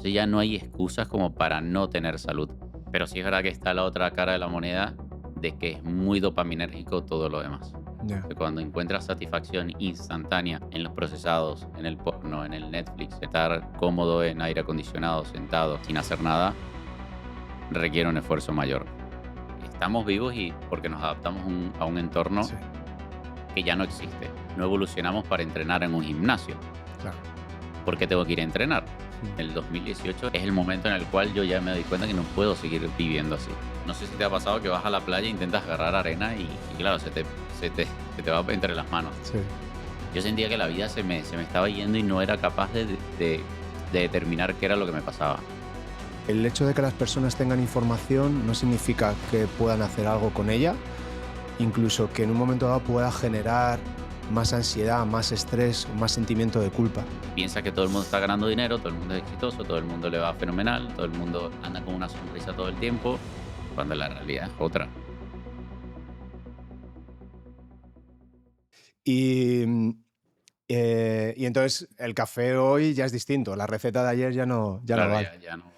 Entonces ya no hay excusas como para no tener salud. Pero sí es verdad que está la otra cara de la moneda de que es muy dopaminérgico todo lo demás. Ya. Que cuando encuentras satisfacción instantánea en los procesados, en el porno, en el Netflix, estar cómodo en aire acondicionado, sentado, sin hacer nada, requiere un esfuerzo mayor. Estamos vivos y porque nos adaptamos a un entorno Sí, que ya no existe. No evolucionamos para entrenar en un gimnasio. claro. ¿Por qué tengo que ir a entrenar? Mm. El 2018 es el momento en el cual yo ya me doy cuenta que no puedo seguir viviendo así. No sé si te ha pasado que vas a la playa e intentas agarrar arena y claro, se te va entre las manos. Sí. Yo sentía que la vida se me estaba yendo y no era capaz de determinar qué era lo que me pasaba. El hecho de que las personas tengan información no significa que puedan hacer algo con ella, incluso que en un momento dado pueda generar más ansiedad, más estrés, más sentimiento de culpa. Piensa que todo el mundo está ganando dinero, todo el mundo es exitoso, todo el mundo le va fenomenal, todo el mundo anda con una sonrisa todo el tiempo, cuando la realidad es otra. Y, y entonces el café hoy ya es distinto, la receta de ayer ya no Claro, vale, ya no.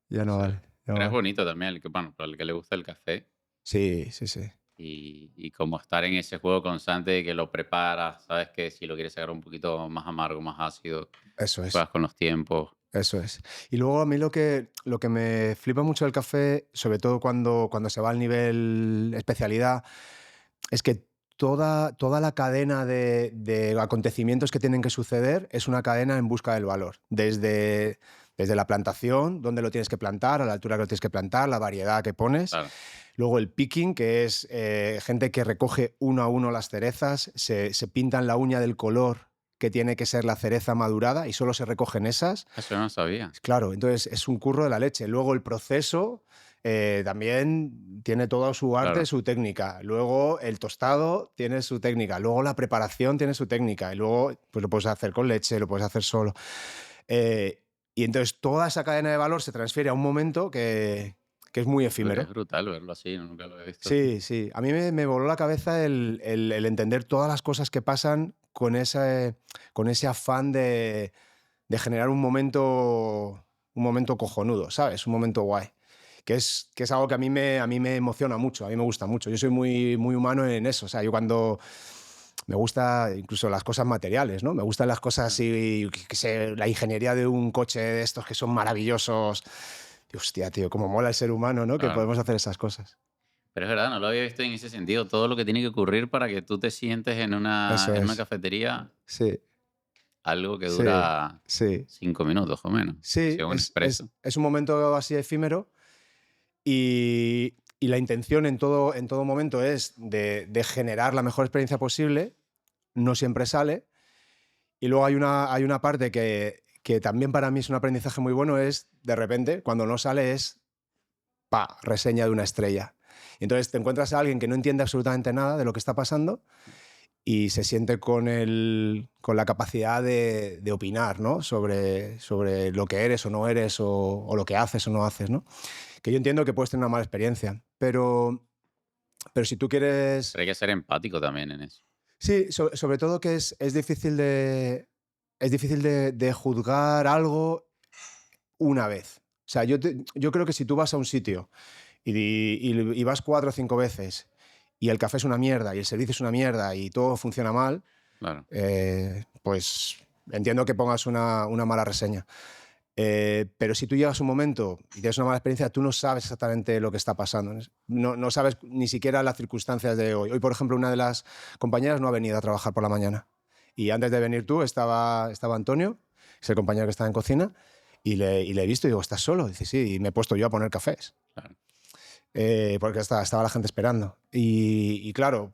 ya no Eso es. vale, ya no Pero es vale. bonito también, el que, bueno, para el que le gusta el café Sí, sí, sí, y como estar en ese juego constante de que lo preparas, sabes que si lo quieres sacar un poquito más amargo, más ácido, eso es. juegas con los tiempos. Eso es. Y luego a mí lo que me flipa mucho del café, sobre todo cuando se va al nivel especialidad, es que toda la cadena de acontecimientos que tienen que suceder es una cadena en busca del valor. Desde la plantación, dónde lo tienes que plantar, a la altura que lo tienes que plantar, la variedad que pones. Claro, Luego el picking, que es gente que recoge uno a uno las cerezas, se pintan la uña del color que tiene que ser la cereza madurada y solo se recogen esas. eso no sabía. Claro, entonces es un curro de la leche. Luego el proceso también tiene toda su arte, Claro, su técnica. Luego el tostado tiene su técnica. Luego la preparación tiene su técnica. Y luego pues lo puedes hacer con leche, lo puedes hacer solo. Y entonces toda esa cadena de valor se transfiere a un momento que es muy es efímero. brutal verlo así, nunca lo he visto así. Sí, sí. A mí me voló la cabeza el entender todas las cosas que pasan con ese afán de generar un momento cojonudo, ¿sabes? Un momento guay. Que es algo que a mí me emociona mucho, a mí me gusta mucho. Yo soy muy, muy humano en eso. O sea, yo cuando me gusta incluso las cosas materiales, ¿no? Me gustan las cosas Ah, y que sé, la ingeniería de un coche de estos que son maravillosos. Y, hostia, tío, cómo mola el ser humano, ¿no? Que claro. podemos hacer esas cosas. Pero es verdad, no lo había visto en ese sentido. Todo lo que tiene que ocurrir para que tú te sientes Eso en una es. cafetería, Sí, algo que sí, dura sí. 5 minutos o menos, que Sí, sea un es, expreso. es, es un momento así efímero. Y la intención en todo momento es de generar la mejor experiencia posible, no siempre sale. Y luego hay una parte que también para mí es un aprendizaje muy bueno, es de repente, cuando no sale, es pa, reseña de una estrella. Y entonces te encuentras a alguien que no entiende absolutamente nada de lo que está pasando y se siente con la capacidad de opinar, ¿no? sobre lo que eres o no eres o lo que haces o no haces, ¿no? Que yo entiendo que puedes tener una mala experiencia, pero si tú quieres. Pero hay que ser empático también en eso. Sí, sobre todo que es difícil de juzgar algo una vez. O sea, yo creo que si tú vas a un sitio y vas 4 o 5 veces y el café es una mierda y el servicio es una mierda y todo funciona mal, Claro, pues entiendo que pongas una mala reseña. Pero si tú llegas a un momento y tienes una mala experiencia, tú no sabes exactamente lo que está pasando. No sabes ni siquiera las circunstancias de hoy. Hoy, por ejemplo, una de las compañeras no ha venido a trabajar por la mañana. Y antes de venir tú estaba Antonio, que es el compañero que estaba en cocina, y le he visto y digo, ¿estás solo? Dice, sí, y me he puesto yo a poner cafés. claro. Porque estaba la gente esperando. Y claro,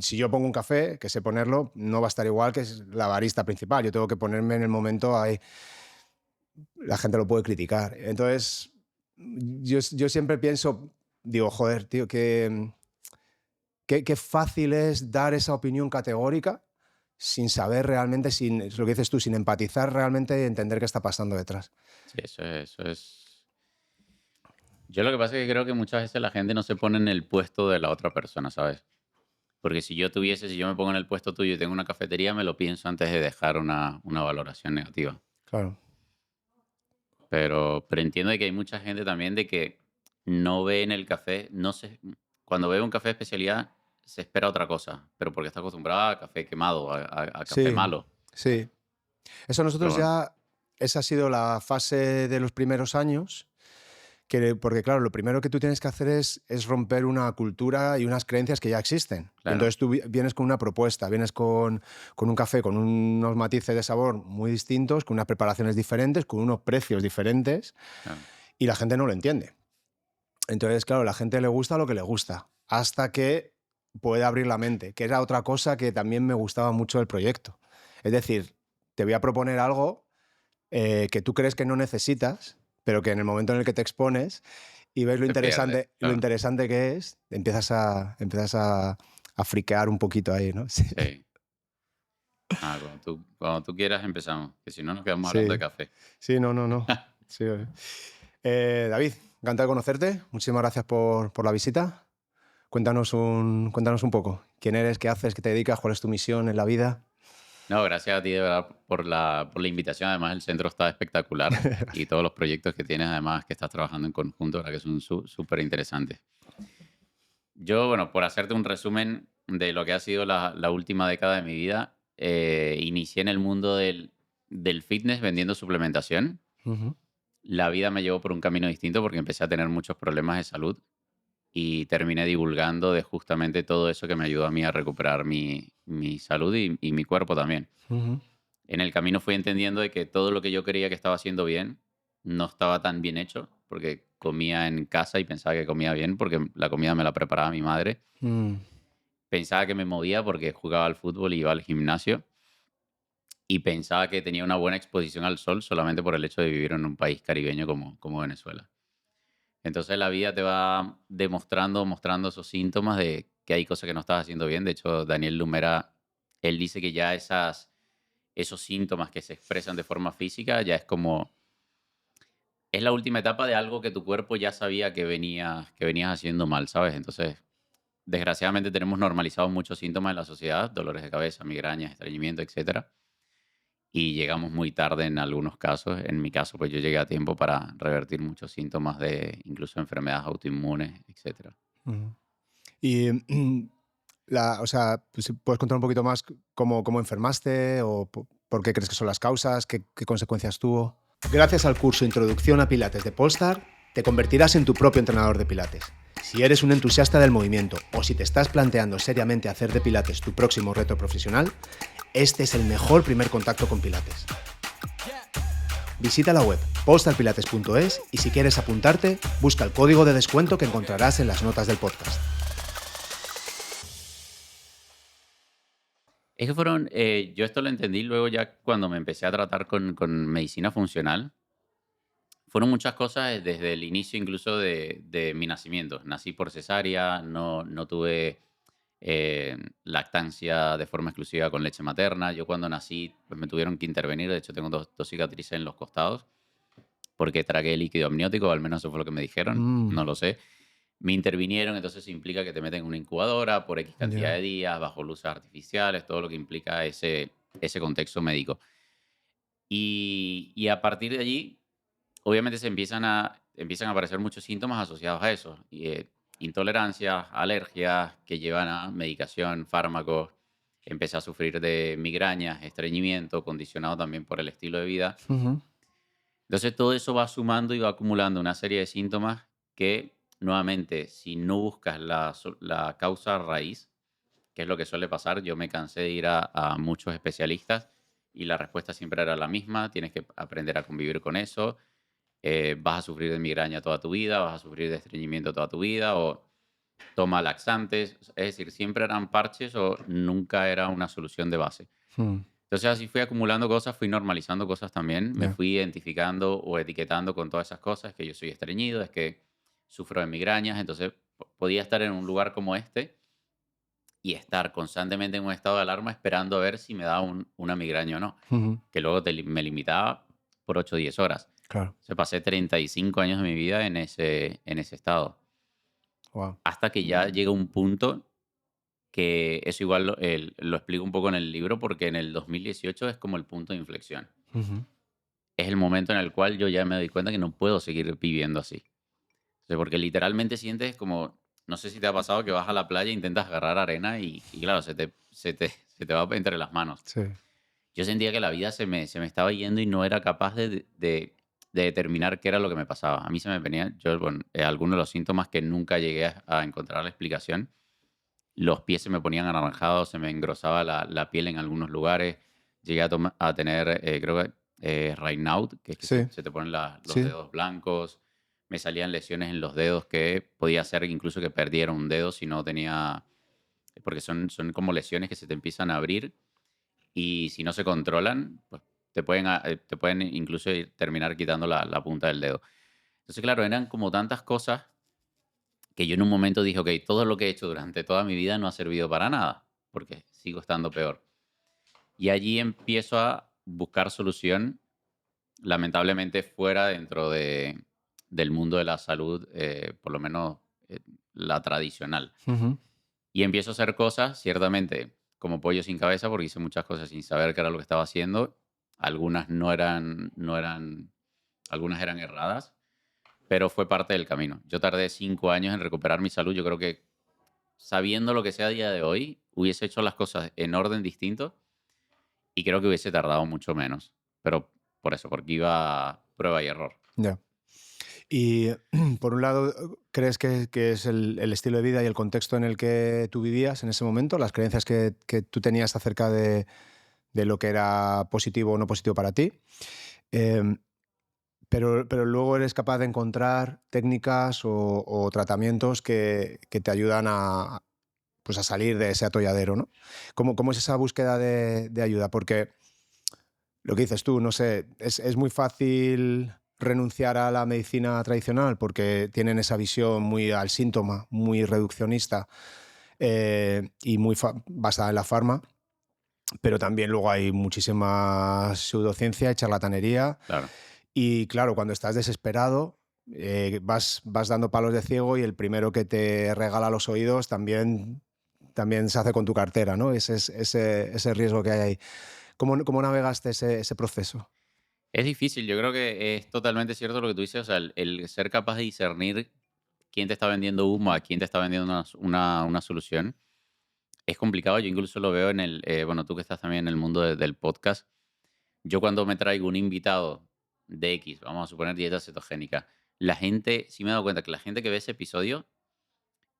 si yo pongo un café, que sé ponerlo, no va a estar igual que la barista principal. Yo tengo que ponerme en el momento ahí, la gente lo puede criticar. Entonces, yo siempre pienso, digo, joder, tío, qué fácil es dar esa opinión categórica sin saber realmente, es lo que dices tú, sin empatizar realmente y entender qué está pasando detrás. Sí, eso es. Yo lo que pasa es que creo que muchas veces la gente no se pone en el puesto de la otra persona, ¿sabes? Porque si yo me pongo en el puesto tuyo y tengo una cafetería, me lo pienso antes de dejar una valoración negativa. Claro. Pero entiendo de que hay mucha gente también de que no ve en el café, no se, cuando ve un café de especialidad se espera otra cosa, pero porque está acostumbrada a café quemado, a café Sí, malo. sí. Eso Pero nosotros bueno, ya, esa ha sido la fase de los primeros años, porque claro, lo primero que tú tienes que hacer es romper una cultura y unas creencias que ya existen. Y claro, entonces tú vienes con una propuesta, vienes con un café con unos matices de sabor muy distintos, con unas preparaciones diferentes, con unos precios diferentes, claro, y la gente no lo entiende. Entonces, claro, a la gente le gusta lo que le gusta, hasta que puede abrir la mente, que era otra cosa que también me gustaba mucho del proyecto. Es decir, te voy a proponer algo que tú crees que no necesitas, pero que en el momento en el que te expones y ves se pierde, lo claro, interesante que es, empiezas a friquear un poquito ahí, ¿no? Sí, sí. Ah, cuando tú quieras empezamos, que si no nos quedamos hablando de sí, café. sí, no, no, no. Sí, David, encantado de conocerte. Muchísimas gracias por la visita. Cuéntanos un poco. ¿Quién eres? ¿Qué haces? ¿Qué te dedicas? ¿Cuál es tu misión en la vida? No, gracias a ti de verdad por la invitación. Además, el centro está espectacular y todos los proyectos que tienes, además, que estás trabajando en conjunto, verdad que son súper interesantes. Yo, bueno, por hacerte un resumen de lo que ha sido la última década de mi vida, inicié en el mundo del fitness vendiendo suplementación. Ujú, La vida me llevó por un camino distinto porque empecé a tener muchos problemas de salud y terminé divulgando de justamente todo eso que me ayudó a mí a recuperar mi salud y mi cuerpo también. ujú, En el camino fui entendiendo de que todo lo que yo creía que estaba haciendo bien no estaba tan bien hecho, porque comía en casa y pensaba que comía bien porque la comida me la preparaba mi madre. mm, Pensaba que me movía porque jugaba al fútbol y iba al gimnasio. Y pensaba que tenía una buena exposición al sol solamente por el hecho de vivir en un país caribeño como Venezuela. Entonces la vida te va mostrando esos síntomas de que hay cosas que no estás haciendo bien. De hecho, Daniel Lumera, él dice que ya esos síntomas que se expresan de forma física ya es como, es la última etapa de algo que tu cuerpo ya sabía que venías haciendo mal, ¿sabes? Entonces, desgraciadamente tenemos normalizados muchos síntomas en la sociedad, dolores de cabeza, migrañas, estreñimiento, etcétera. Y llegamos muy tarde en algunos casos. En mi caso, pues yo llegué a tiempo para revertir muchos síntomas de incluso enfermedades autoinmunes, etcétera. ujú. Y o sea, pues, si puedes contar un poquito más cómo enfermaste o por qué crees que son las causas, qué consecuencias tuvo. Gracias al curso Introducción a Pilates de Polestar, te convertirás en tu propio entrenador de Pilates. Si eres un entusiasta del movimiento o si te estás planteando seriamente hacer de Pilates tu próximo reto profesional, este es el mejor primer contacto con Pilates. Visita la web polestarpilates.es y si quieres apuntarte, busca el código de descuento que encontrarás en las notas del podcast. Es que fueron, yo esto lo entendí luego ya cuando me empecé a tratar con medicina funcional. Fueron muchas cosas desde el inicio incluso de mi nacimiento. Nací por cesárea, no tuve lactancia de forma exclusiva con leche materna. Yo cuando nací pues me tuvieron que intervenir. De hecho tengo dos cicatrices en los costados porque tragué líquido amniótico, al menos eso fue lo que me dijeron, Mm, no lo sé. Me intervinieron, entonces eso implica que te meten en una incubadora por X cantidad ya. de días, bajo luces artificiales, todo lo que implica ese contexto médico. Y a partir de allí, obviamente empiezan a aparecer muchos síntomas asociados a eso. Intolerancias, alergias que llevan a medicación, fármacos. Empecé a sufrir de migrañas, estreñimiento, condicionado también por el estilo de vida. Ujú, Entonces todo eso va sumando y va acumulando una serie de síntomas que, nuevamente, si no buscas la causa raíz, que es lo que suele pasar, yo me cansé de ir a muchos especialistas y la respuesta siempre era la misma, tienes que aprender a convivir con eso, vas a sufrir de migraña toda tu vida, vas a sufrir de estreñimiento toda tu vida, o toma laxantes, es decir, siempre eran parches o nunca era una solución de base. mm, Entonces así fui acumulando cosas, fui normalizando cosas también, me ya. fui identificando o etiquetando con todas esas cosas, que yo soy estreñido, es que sufro de migrañas, entonces podía estar en un lugar como este y estar constantemente en un estado de alarma esperando a ver si me daba una migraña o no, Ujú, que luego me limitaba por 8 o 10 horas. claro. Se pasé 35 años de mi vida en ese estado, Wow. hasta que ya llega un punto que eso igual lo explico un poco en el libro, porque en el 2018 es como el punto de inflexión. es el momento en el cual yo ya me doy cuenta que no puedo seguir viviendo así. O sea, porque literalmente sientes como, no sé si te ha pasado que vas a la playa e intentas agarrar arena y claro, se te va entre las manos. Sí. Yo sentía que la vida se me estaba yendo y no era capaz de determinar qué era lo que me pasaba. A mí se me venía, yo, bueno, algunos de los síntomas que nunca llegué a encontrar la explicación. Los pies se me ponían anaranjados, se me engrosaba la piel en algunos lugares. Llegué a tener, creo que, Raynaud, que es que se, Sí, se te ponen los sí. dedos blancos. Me salían lesiones en los dedos que podía ser incluso que perdiera un dedo si no tenía, porque son como lesiones que se te empiezan a abrir y si no se controlan, pues te pueden incluso terminar quitando la punta del dedo. Entonces, claro, eran como tantas cosas que yo en un momento dije, ok, todo lo que he hecho durante toda mi vida no ha servido para nada, porque sigo estando peor. Y allí empiezo a buscar solución, lamentablemente fuera dentro del mundo de la salud, por lo menos eh, la tradicional. Ujú. Y empiezo a hacer cosas, ciertamente, como pollo sin cabeza, porque hice muchas cosas sin saber qué era lo que estaba haciendo. Algunas no eran, algunas eran erradas, pero fue parte del camino. Yo tardé 5 años en recuperar mi salud. Yo creo que sabiendo lo que sé a día de hoy, hubiese hecho las cosas en orden distinto y creo que hubiese tardado mucho menos. Pero por eso, porque iba a prueba y error. Ya. Y por un lado, ¿crees que es el estilo de vida y el contexto en el que tú vivías en ese momento, las creencias que tú tenías acerca de lo que era positivo o no positivo para ti? Em, pero luego eres capaz de encontrar técnicas o tratamientos que te ayudan pues a salir de ese atolladero, ¿no? ¿Cómo es esa búsqueda de ayuda? Porque lo que dices tú, no sé, es muy fácil renunciar a la medicina tradicional porque tienen esa visión muy al síntoma, muy reduccionista y muy basada en la farma, pero también luego hay muchísima pseudociencia y charlatanería. Claro. Y claro, cuando estás desesperado, vas dando palos de ciego y el primero que te regala los oídos también se hace con tu cartera, ¿no? Ese riesgo que hay ahí. ¿Cómo navegaste ese proceso? Es difícil, yo creo que es totalmente cierto lo que tú dices, o sea, el ser capaz de discernir quién te está vendiendo humo, a quién te está vendiendo una solución, es complicado. Yo incluso lo veo bueno, tú que estás también en el mundo del podcast, yo cuando me traigo un invitado de X, vamos a suponer dieta cetogénica, la gente, sí me he dado cuenta que la gente que ve ese episodio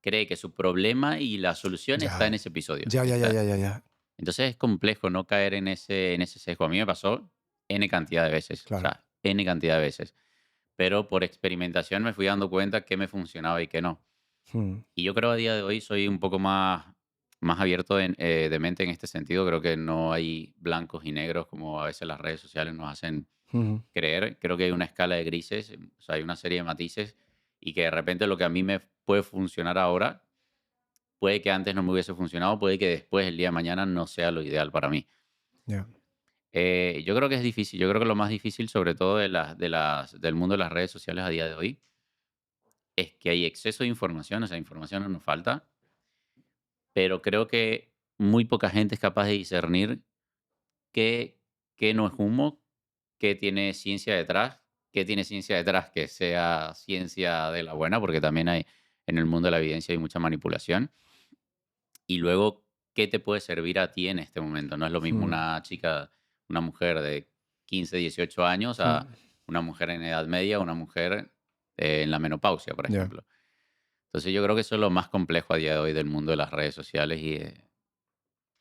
cree que su problema y la solución está en Ya, ese episodio. ya, ya, ya, ya, ya, ya. Entonces es complejo no caer en ese sesgo. A mí me pasó N cantidad de veces, o Claro. sea, N cantidad de veces. Pero por experimentación me fui dando cuenta qué me funcionaba y qué no. Mm, Y yo creo a día de hoy soy un poco más abierto de mente en este sentido. Creo que no hay blancos y negros como a veces las redes sociales nos hacen ujú. creer. Creo que hay una escala de grises, o sea, hay una serie de matices y que de repente lo que a mí me puede funcionar ahora, puede que antes no me hubiese funcionado, puede que después, el día de mañana, no sea lo ideal para mí. Ya. Yo creo que es difícil. Yo creo que lo más difícil, sobre todo del mundo de las redes sociales a día de hoy, es que hay exceso de información, o sea, información no nos falta, pero creo que muy poca gente es capaz de discernir qué, qué no es humo, qué tiene ciencia detrás, qué tiene ciencia detrás que sea ciencia de la buena, porque también hay en el mundo de la evidencia hay mucha manipulación. Y luego, ¿qué te puede servir a ti en este momento? No es lo mismo Mm, una chica, una mujer de 15, 18 años a mm. una mujer en edad media, una mujer en la menopausia, por Ya. ejemplo. Entonces yo creo que eso es lo más complejo a día de hoy del mundo de las redes sociales y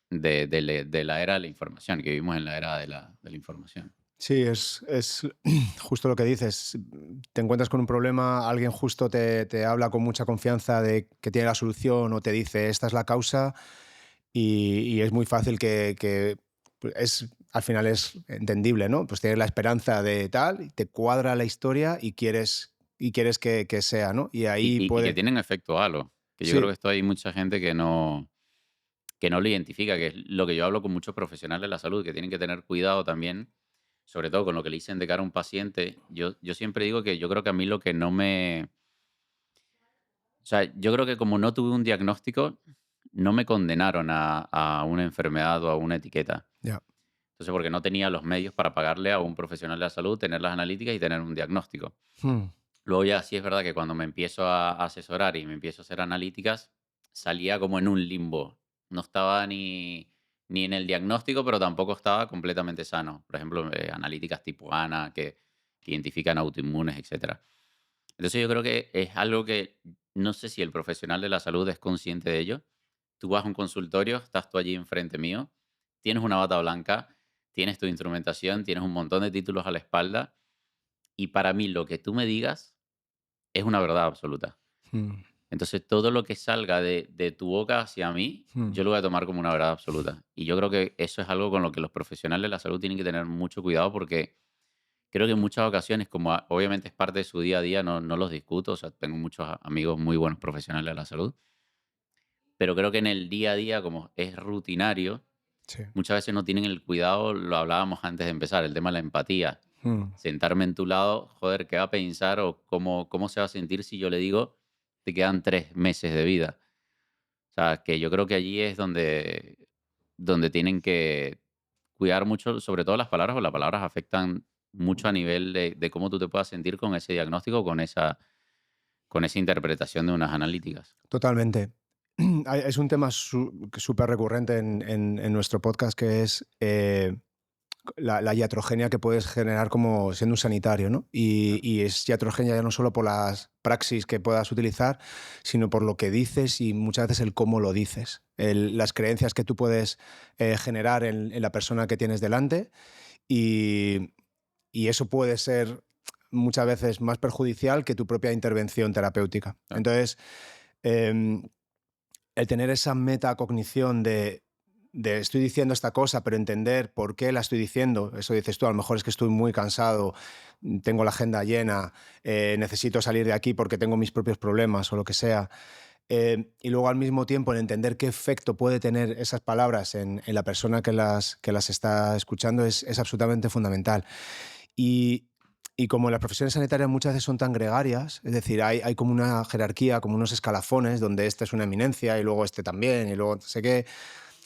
de la era de la información, que vivimos en la era de la información. Sí, es justo lo que dices. Te encuentras con un problema, alguien justo te habla con mucha confianza de que tiene la solución o te dice esta es la causa y es muy fácil que al final es entendible, ¿no? Pues tienes la esperanza de tal, y te cuadra la historia y quieres que sea, ¿no? Y ahí Y que puede. tienen efecto halo, que yo creo Sí, que esto hay mucha gente que no lo identifica, que es lo que yo hablo con muchos profesionales de la salud, que tienen que tener cuidado también, sobre todo con lo que le dicen de cara a un paciente. Yo siempre digo que yo creo que a mí lo que no me... O sea, yo creo que como no tuve un diagnóstico, no me condenaron a una enfermedad o a una etiqueta. ya. Entonces, porque no tenía los medios para pagarle a un profesional de la salud, tener las analíticas y tener un diagnóstico. Mm, Luego ya sí es verdad que cuando me empiezo a asesorar y me empiezo a hacer analíticas, salía como en un limbo. No estaba ni en el diagnóstico, pero tampoco estaba completamente sano. Por ejemplo, analíticas tipo ANA que identifican autoinmunes, etcétera. Entonces yo creo que es algo que no sé si el profesional de la salud es consciente de ello. Tú vas a un consultorio, estás tú allí enfrente mío, tienes una bata blanca, tienes tu instrumentación, tienes un montón de títulos a la espalda y para mí lo que tú me digas es una verdad absoluta. mm, Entonces todo lo que salga de tu boca hacia mí, mm. yo lo voy a tomar como una verdad absoluta. Y yo creo que eso es algo con lo que los profesionales de la salud tienen que tener mucho cuidado porque creo que en muchas ocasiones, como obviamente es parte de su día a día, no los discuto, o sea, tengo muchos amigos muy buenos profesionales de la salud, pero creo que en el día a día, como es rutinario, Sí. muchas veces no tienen el cuidado, lo hablábamos antes de empezar, el tema de la empatía. Mm, Sentarme en tu lado, joder, ¿qué va a pensar o cómo se va a sentir si yo le digo, te quedan 3 meses de vida? O sea, que yo creo que allí es donde tienen que cuidar mucho, sobre todo las palabras, o las palabras afectan mucho a nivel de cómo tú te puedas sentir con ese diagnóstico, con esa interpretación de unas analíticas. totalmente. Es un tema súper recurrente en nuestro podcast que es la iatrogenia que puedes generar como siendo un sanitario, ¿no? Y es iatrogenia ya no solo por las praxis que puedas utilizar, sino por lo que dices y muchas veces el cómo lo dices. Las creencias que tú puedes generar en la persona que tienes delante y, y eso puede ser muchas veces más perjudicial que tu propia intervención terapéutica. Claro. Entonces, em, el tener esa metacognición de estoy diciendo esta cosa, pero entender por qué la estoy diciendo, eso dices tú, a lo mejor es que estoy muy cansado, tengo la agenda llena, necesito salir de aquí porque tengo mis propios problemas o lo que sea. Y luego al mismo tiempo en entender qué efecto puede tener esas palabras en la persona que las está escuchando es absolutamente fundamental. Y, y como las profesiones sanitarias muchas veces son tan gregarias, es decir, hay como una jerarquía, como unos escalafones, donde este es una eminencia y luego este también, y luego no sé qué,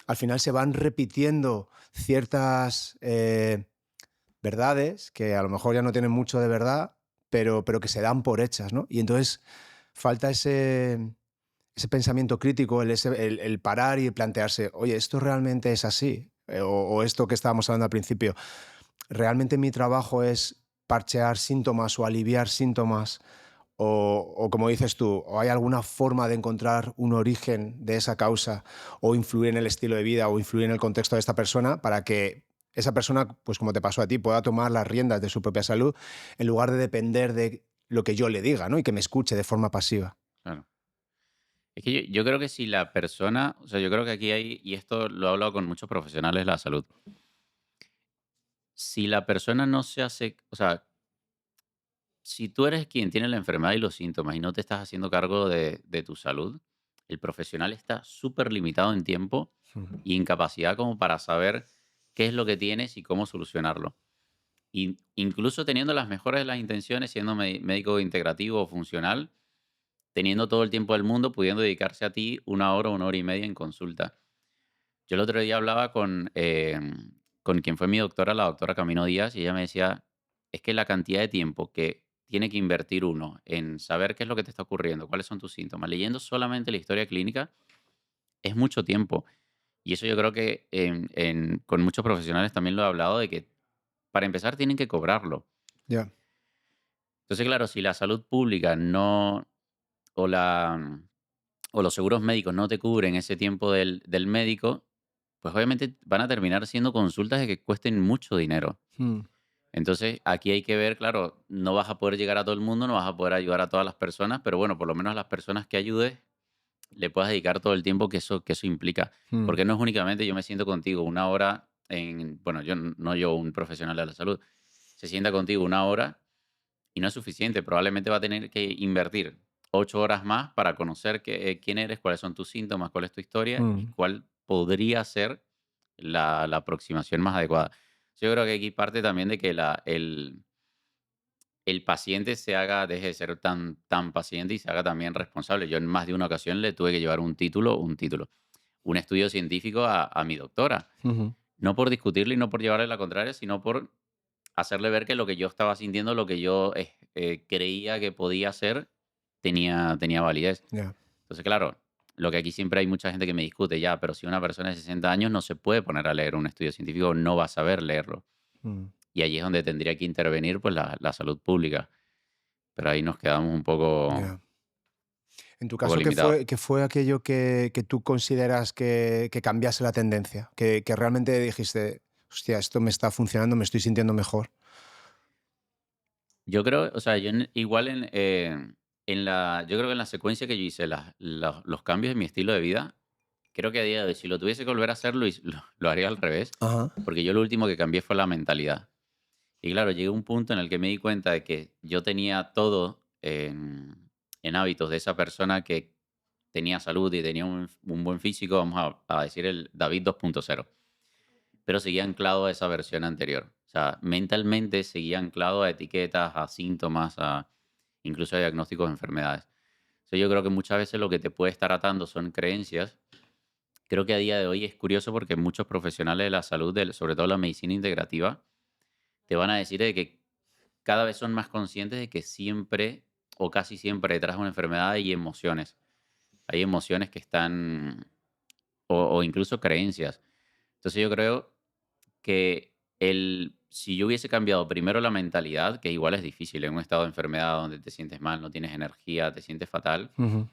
al final se van repitiendo ciertas verdades que a lo mejor ya no tienen mucho de verdad, pero que se dan por hechas, ¿no? Y entonces falta ese pensamiento crítico, el parar y plantearse, oye, ¿esto realmente es así? O esto que estábamos hablando al principio, ¿realmente mi trabajo es parchear síntomas o aliviar síntomas? O como dices tú, ¿o hay alguna forma de encontrar un origen de esa causa o influir en el estilo de vida o influir en el contexto de esta persona para que esa persona, pues como te pasó a ti, pueda tomar las riendas de su propia salud en lugar de depender de lo que yo le diga, ¿no? Y que me escuche de forma pasiva. Claro. Es que yo creo que si la persona, o sea, yo creo que aquí hay, y esto lo he hablado con muchos profesionales de la salud, si la persona no se hace, o sea, si tú eres quien tiene la enfermedad y los síntomas y no te estás haciendo cargo de tu salud, el profesional está súper limitado en tiempo Ujú. y incapacidad como para saber qué es lo que tienes y cómo solucionarlo. Y incluso teniendo las mejores de las intenciones, siendo médico integrativo o funcional, teniendo todo el tiempo del mundo, pudiendo dedicarse a ti 1 hora, 1 hora y media en consulta. Yo el otro día hablaba con quien fue mi doctora, la doctora Camino Díaz, y ella me decía, es que la cantidad de tiempo que tiene que invertir uno en saber qué es lo que te está ocurriendo, cuáles son tus síntomas, leyendo solamente la historia clínica, es mucho tiempo. Y eso yo creo que con muchos profesionales también lo he hablado, de que para empezar tienen que cobrarlo. Ya. Entonces, claro, si la salud pública no, o, la, o los seguros médicos no te cubren ese tiempo del médico, pues obviamente van a terminar siendo consultas de que cuesten mucho dinero. Mm, Entonces, aquí hay que ver, claro, no vas a poder llegar a todo el mundo, no vas a poder ayudar a todas las personas, pero bueno, por lo menos a las personas que ayudes, le puedas dedicar todo el tiempo que eso implica. mm, Porque no es únicamente yo me siento contigo 1 hora bueno, yo no yo, un profesional de la salud, se sienta contigo 1 hora y no es suficiente. Probablemente va a tener que invertir 8 horas más para conocer quién eres, cuáles son tus síntomas, cuál es tu historia y mm. cuál podría ser la aproximación más adecuada. Yo creo que aquí parte también de que el paciente deje de ser tan paciente y se haga también responsable. Yo en más de una ocasión le tuve que llevar un estudio científico a mi doctora. Ujú. no por discutirle y no por llevarle la contraria, sino por hacerle ver que lo que yo estaba sintiendo, lo que yo creía que podía hacer, tenía validez. Ya. Entonces, claro, lo que aquí siempre hay mucha gente que me discute, ya, pero si una persona de 60 años no se puede poner a leer un estudio científico, no va a saber leerlo. Mm, Y allí es donde tendría que intervenir pues la salud pública. Pero ahí nos quedamos un ya. En tu poco caso, limitados. qué fue aquello que tú consideras que cambiase la tendencia? Que realmente dijiste: "Hostia, esto me está funcionando, me estoy sintiendo mejor". Yo creo, o sea, igual yo creo que en la secuencia que yo hice los cambios en mi estilo de vida, creo que a día de hoy, si lo tuviese que volver a hacer, lo haría al revés, Ajá. porque yo lo último que cambié fue la mentalidad. Y claro, llegué a un punto en el que me di cuenta de que yo tenía todo en hábitos de esa persona que tenía salud y tenía un buen físico, vamos a decir el David 2.0, pero seguía anclado a esa versión anterior. O sea, mentalmente seguía anclado a etiquetas, a síntomas, incluso a diagnósticos de enfermedades. O sea, yo creo que muchas veces lo que te puede estar atando son creencias. Creo que a día de hoy es curioso porque muchos profesionales de la salud, sobre todo la medicina integrativa, te van a decir de que cada vez son más conscientes de que siempre o casi siempre detrás de una enfermedad hay emociones. Hay emociones que están, o incluso creencias. Entonces yo creo que si yo hubiese cambiado primero la mentalidad, que igual es difícil en un estado de enfermedad donde te sientes mal, no tienes energía, te sientes fatal, Ujú.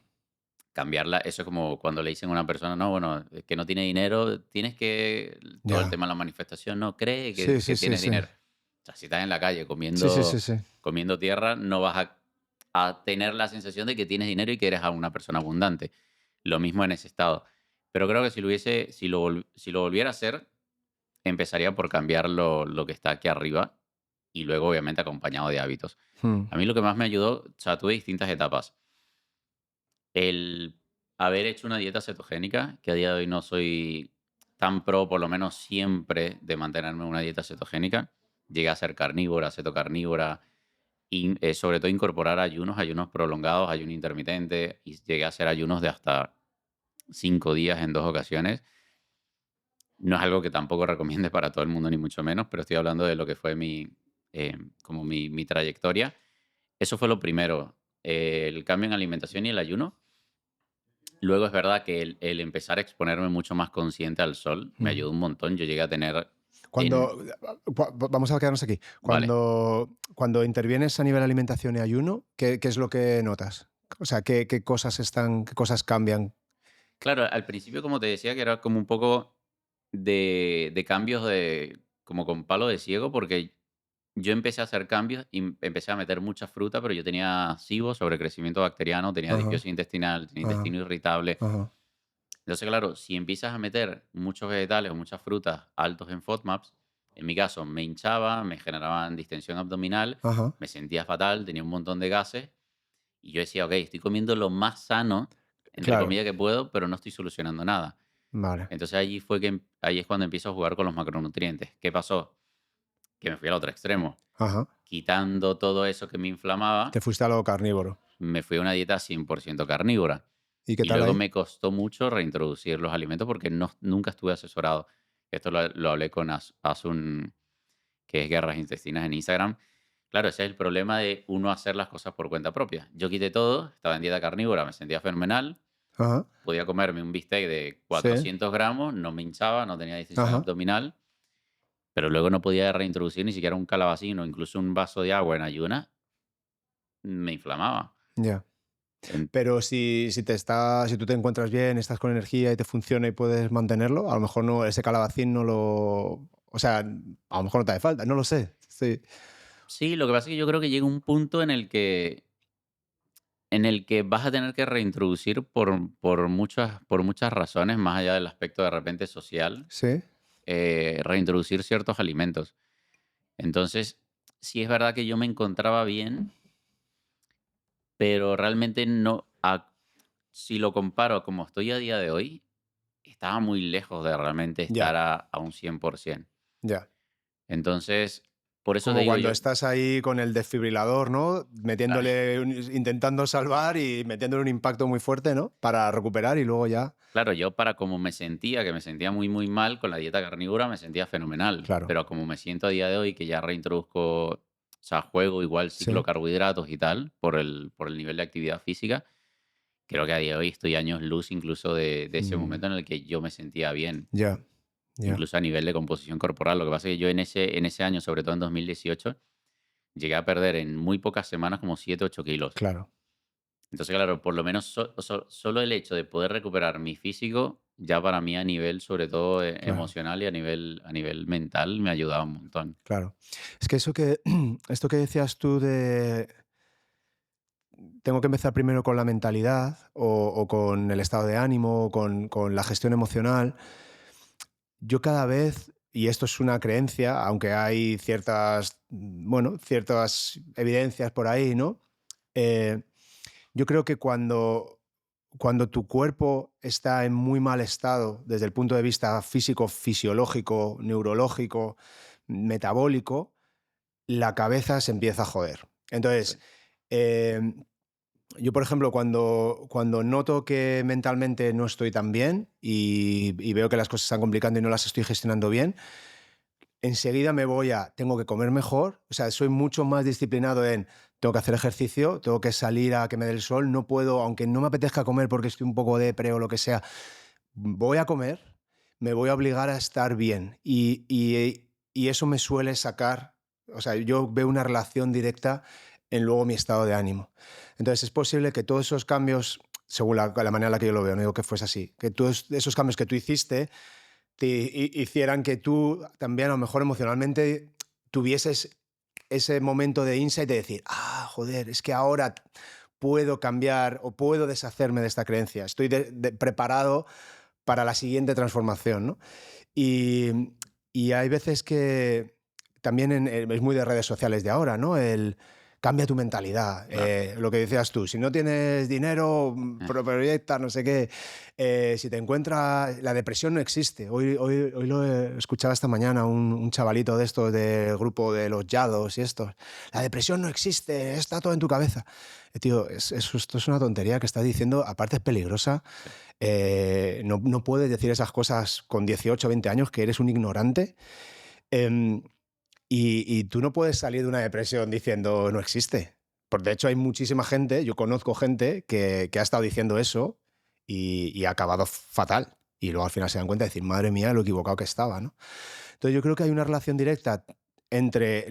cambiarla, eso es como cuando le dicen a una persona, no, bueno, que no tiene dinero, tienes que, todo el Ya. tema de la manifestación, no cree Sí, que sí, sí, tienes sí. dinero. O sea, si estás en la calle Sí, sí, sí, comiendo, sí. comiendo tierra, no vas a tener la sensación de que tienes dinero y que eres una persona abundante. Lo mismo en ese estado. Pero creo que si lo volviera a hacer, empezaría por cambiar lo que está aquí arriba y luego, obviamente, acompañado de hábitos. Mm, A mí lo que más me ayudó, o sea, tuve distintas etapas. El haber hecho una dieta cetogénica, que a día de hoy no soy tan pro, por lo menos siempre, de mantenerme en una dieta cetogénica. Llegué a ser carnívora, cetocarnívora, y sobre todo incorporar ayunos prolongados, ayuno intermitente, y llegué a hacer ayunos de hasta 5 días en 2 ocasiones. No es algo que tampoco recomiende para todo el mundo, ni mucho menos, pero estoy hablando de lo que fue como mi trayectoria. Eso fue lo primero, el cambio en alimentación y el ayuno. Luego es verdad que el empezar a exponerme mucho más consciente al sol me mm. ayudó un montón. Yo llegué a tener en Cuando vamos a quedarnos aquí. vale. Cuando intervienes a nivel alimentación y ayuno, ¿qué es lo que notas? O sea, qué cosas cambian? Claro, al principio, como te decía, que era como un poco de cambios como con palo de ciego, porque yo empecé a hacer cambios y empecé a meter mucha fruta, pero yo tenía SIBO, sobrecrecimiento bacteriano, tenía Ajá, disbiosis intestinal, tenía ajá, intestino irritable. ajá, Entonces, claro, si empiezas a meter muchos vegetales o muchas frutas altos en FODMAPs, en mi caso me hinchaba, me generaban distensión abdominal, ajá. me sentía fatal, tenía un montón de gases y yo decía, ok, estoy comiendo lo más sano, entre Claro, comillas, que puedo, pero no estoy solucionando nada. vale. Entonces ahí es cuando empiezo a jugar con los macronutrientes. ¿Qué pasó? Que me fui al otro extremo. Ajá. Quitando todo eso que me Te inflamaba, fuiste a lo carnívoro. me fui a una dieta 100% carnívora. ¿Y qué Y tal luego ahí? me costó mucho reintroducir los alimentos porque nunca estuve asesorado. Esto lo hablé con Asun, que es Guerras Intestinas en Instagram. Claro, ese es el problema de uno hacer las cosas por cuenta propia. Yo quité todo, estaba en dieta carnívora, me sentía fenomenal, Ajá. podía comerme un bistec de Sí. 400 gramos, no me hinchaba, no tenía distensión Ajá. abdominal, pero luego no podía reintroducir ni siquiera un calabacín o incluso un vaso de agua en ayuna, me inflamaba. Ya. En- Pero si tú te encuentras bien, estás con energía y te funciona y puedes mantenerlo, a lo mejor no, ese calabacín no lo. O sea, a lo mejor no te hace falta, no lo sé. Sí. Sí, lo que pasa es que yo creo que llega un punto en el que vas a tener que reintroducir por muchas razones, más allá del aspecto de repente social, Sí. reintroducir ciertos alimentos. Entonces, sí es verdad que yo me encontraba bien, pero realmente no, si lo comparo a como estoy a día de hoy, estaba muy lejos de realmente Ya, estar a un 100%. ya. Entonces, por eso te Como digo cuando yo, estás ahí con el desfibrilador, ¿no? claro, Intentando salvar y metiéndole un impacto muy fuerte, ¿no? Para recuperar y luego ya. claro, yo para como me sentía, que me sentía muy, muy mal con la dieta carnívora, me sentía fenomenal. Claro. Pero como me siento a día de hoy, que ya reintroduzco, o sea, juego igual ciclo Sí. carbohidratos y tal, por el nivel de actividad física, creo que a día de hoy estoy años luz incluso de ese Mm, momento en el que yo me sentía bien, ya, ya. incluso a nivel de composición corporal. Lo que pasa es que yo en ese año, sobre todo en 2018, llegué a perder en muy pocas semanas como 7 u 8 kilos. Claro, Entonces, claro, por lo menos solo el hecho de poder recuperar mi físico, ya para mí a nivel, sobre todo claro, emocional y a nivel mental, me ha ayudado un montón. claro. Es que esto que decías tú de tengo que empezar primero con la mentalidad o con el estado de ánimo o con la gestión emocional. Yo cada vez, y esto es una creencia, aunque hay bueno, ciertas evidencias por ahí, ¿no? Eh, yo creo que cuando tu cuerpo está en muy mal estado desde el punto de vista físico, fisiológico, neurológico, metabólico, la cabeza se empieza a joder. Sí, Entonces, em, yo, por ejemplo, cuando noto que mentalmente no estoy tan bien y veo que las cosas están complicando y no las estoy gestionando bien, enseguida tengo que comer mejor, o sea, soy mucho más disciplinado en, tengo que hacer ejercicio, tengo que salir a que me dé el sol, no puedo, aunque no me apetezca comer porque estoy un poco depre o lo que sea, voy a comer, me voy a obligar a estar bien y eso me suele sacar, o sea, yo veo una relación directa en luego mi estado de ánimo. Entonces es posible que todos esos cambios, según la manera en la que yo lo veo, no digo que fuese así, que todos esos cambios que tú hiciste hicieran que tú también a lo mejor emocionalmente tuvieses ese momento de insight de decir, ah, joder, es que ahora puedo cambiar o puedo deshacerme de esta creencia, estoy preparado para la siguiente transformación, ¿no? Y, y hay veces que también es muy de redes sociales de ahora, ¿no? El cambia tu mentalidad. claro. Lo que decías tú, si no tienes dinero, proyecta, no sé qué. Si te encuentras, la depresión no existe. Hoy lo escuchaba esta mañana un chavalito de estos del grupo de los Yados y estos. La depresión no existe, está todo en tu cabeza. Tío, esto es una tontería que estás diciendo, aparte es peligrosa. Sí. No puedes decir esas cosas con 18 o 20 años, que eres un ignorante. Em, y tú no puedes salir de una depresión diciendo no existe. De hecho, hay muchísima gente, yo conozco gente que ha estado diciendo eso y ha acabado fatal. Y luego al final se dan cuenta de decir, madre mía, lo equivocado que estaba, ¿no? Entonces yo creo que hay una relación directa entre,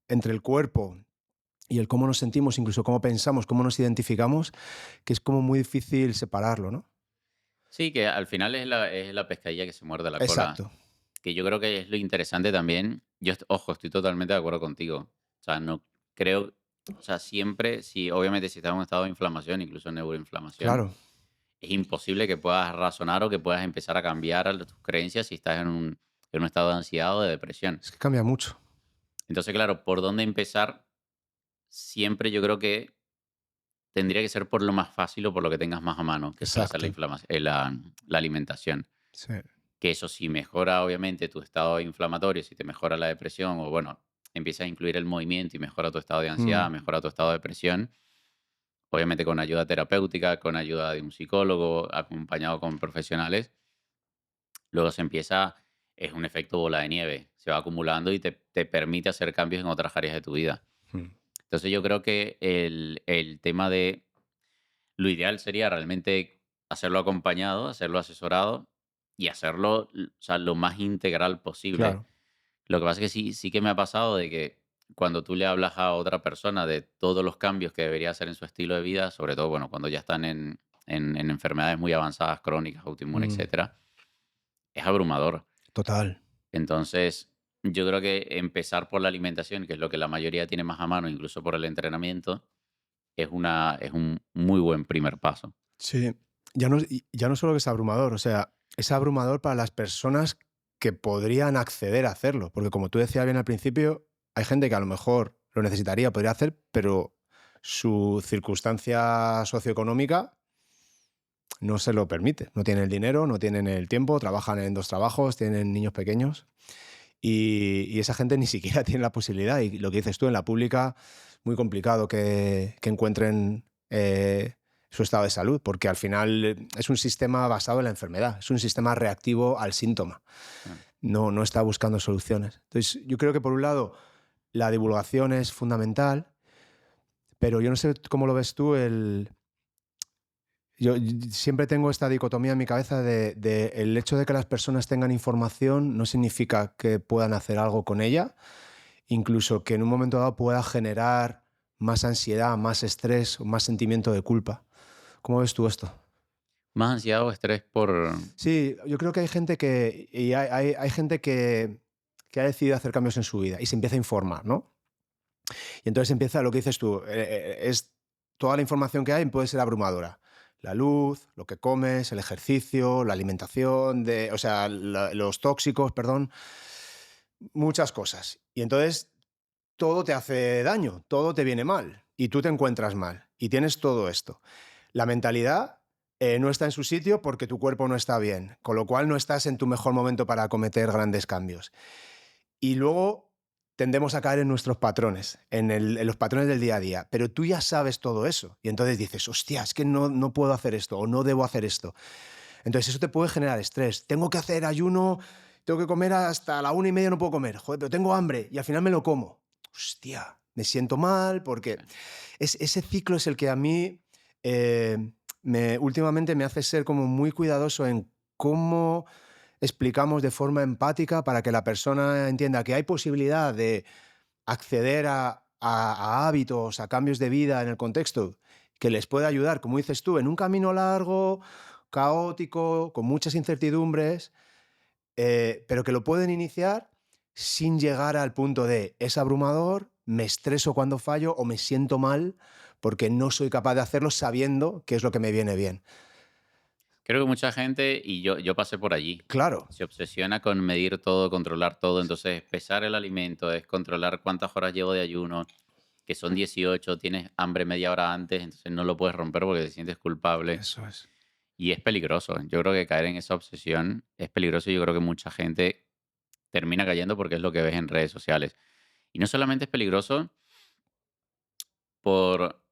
entre el cuerpo y el cómo nos sentimos, incluso cómo pensamos, cómo nos identificamos, que es como muy difícil separarlo, ¿no? Sí, que al final es la pescadilla que se muerde la cola. Exacto. Que yo creo que es lo interesante también. Ojo, estoy totalmente de acuerdo contigo. O sea, no creo, o sea, siempre, si obviamente si estás en un estado de inflamación, incluso neuroinflamación, Claro, es imposible que puedas razonar o que puedas empezar a cambiar tus creencias si estás en un estado de ansiedad o de depresión. es que cambia mucho. Entonces, claro, ¿por dónde empezar? Siempre yo creo que tendría que ser por lo más fácil o por lo que tengas más a mano, que suele ser la Exacto. inflamación, la alimentación. Sí. Que eso si mejora obviamente tu estado inflamatorio, si te mejora la depresión o bueno, empiezas a incluir el movimiento y mejora tu estado de Mm, ansiedad, mejora tu estado de depresión, obviamente con ayuda terapéutica, con ayuda de un psicólogo, acompañado con profesionales, luego es un efecto bola de nieve, se va acumulando y te permite hacer cambios en otras áreas de tu vida. mm. Entonces yo creo que el tema de lo ideal sería realmente hacerlo acompañado, hacerlo asesorado y hacerlo, o sea, lo más integral posible. Claro. Lo que pasa es que sí que me ha pasado de que cuando tú le hablas a otra persona de todos los cambios que debería hacer en su estilo de vida, sobre todo, bueno, cuando ya están en enfermedades muy avanzadas, crónicas, autoinmunes, Mm, etcétera, es abrumador. total. Entonces, yo creo que empezar por la alimentación, que es lo que la mayoría tiene más a mano, incluso por el entrenamiento, es un muy buen primer paso. Sí. Ya no solo que es abrumador, o sea, es abrumador para las personas que podrían acceder a hacerlo, porque como tú decías bien al principio, hay gente que a lo mejor lo necesitaría, podría hacer, pero su circunstancia socioeconómica no se lo permite. No tienen el dinero, no tienen el tiempo, trabajan en 2 trabajos, tienen niños pequeños. y esa gente ni siquiera tiene la posibilidad. Y lo que dices tú, en la pública, muy complicado que encuentren su estado de salud, porque al final es un sistema basado en la enfermedad, es un sistema reactivo al síntoma, Claro. no está buscando soluciones. Entonces, yo creo que por un lado la divulgación es fundamental, pero yo no sé cómo lo ves tú, siempre tengo esta dicotomía en mi cabeza de el hecho de que las personas tengan información no significa que puedan hacer algo con ella, incluso que en un momento dado pueda generar más ansiedad, más estrés o más sentimiento de culpa. ¿Cómo ves tú esto? Más ansiedad o estrés por... Sí, yo creo que hay gente hay gente que ha decidido hacer cambios en su vida y se empieza a informar, ¿no? Y entonces empieza lo que dices tú, es toda la información que hay puede ser abrumadora. La luz, lo que comes, el ejercicio, la alimentación, o sea, los tóxicos, perdón, muchas cosas. Y entonces todo te hace daño, todo te viene mal y tú te encuentras mal y tienes todo esto. La mentalidad no está en su sitio porque tu cuerpo no está bien, con lo cual no estás en tu mejor momento para acometer grandes cambios. Y luego tendemos a caer en nuestros patrones, en los patrones del día a día, pero tú ya sabes todo eso y entonces dices, hostia, es que no puedo hacer esto o no debo hacer esto. Entonces eso te puede generar estrés. Tengo que hacer ayuno, tengo que comer hasta la 1:30, no puedo comer, joder, pero tengo hambre y al final me lo como. Hostia, me siento mal porque ese ciclo es el que a mí últimamente me hace ser como muy cuidadoso en cómo explicamos de forma empática para que la persona entienda que hay posibilidad de acceder a hábitos, a cambios de vida en el contexto que les pueda ayudar, como dices tú, en un camino largo, caótico, con muchas incertidumbres, pero que lo pueden iniciar sin llegar al punto de es abrumador, me estreso cuando fallo o me siento mal porque no soy capaz de hacerlo sabiendo qué es lo que me viene bien. Creo que mucha gente, y yo pasé por allí, Claro, se obsesiona con medir todo, controlar todo. Entonces, pesar el alimento es controlar cuántas horas llevo de ayuno, que son 18, tienes hambre media hora antes, entonces no lo puedes romper porque te sientes culpable. eso es. Y es peligroso. Yo creo que caer en esa obsesión es peligroso y yo creo que mucha gente termina cayendo porque es lo que ves en redes sociales. Y no solamente es peligroso por,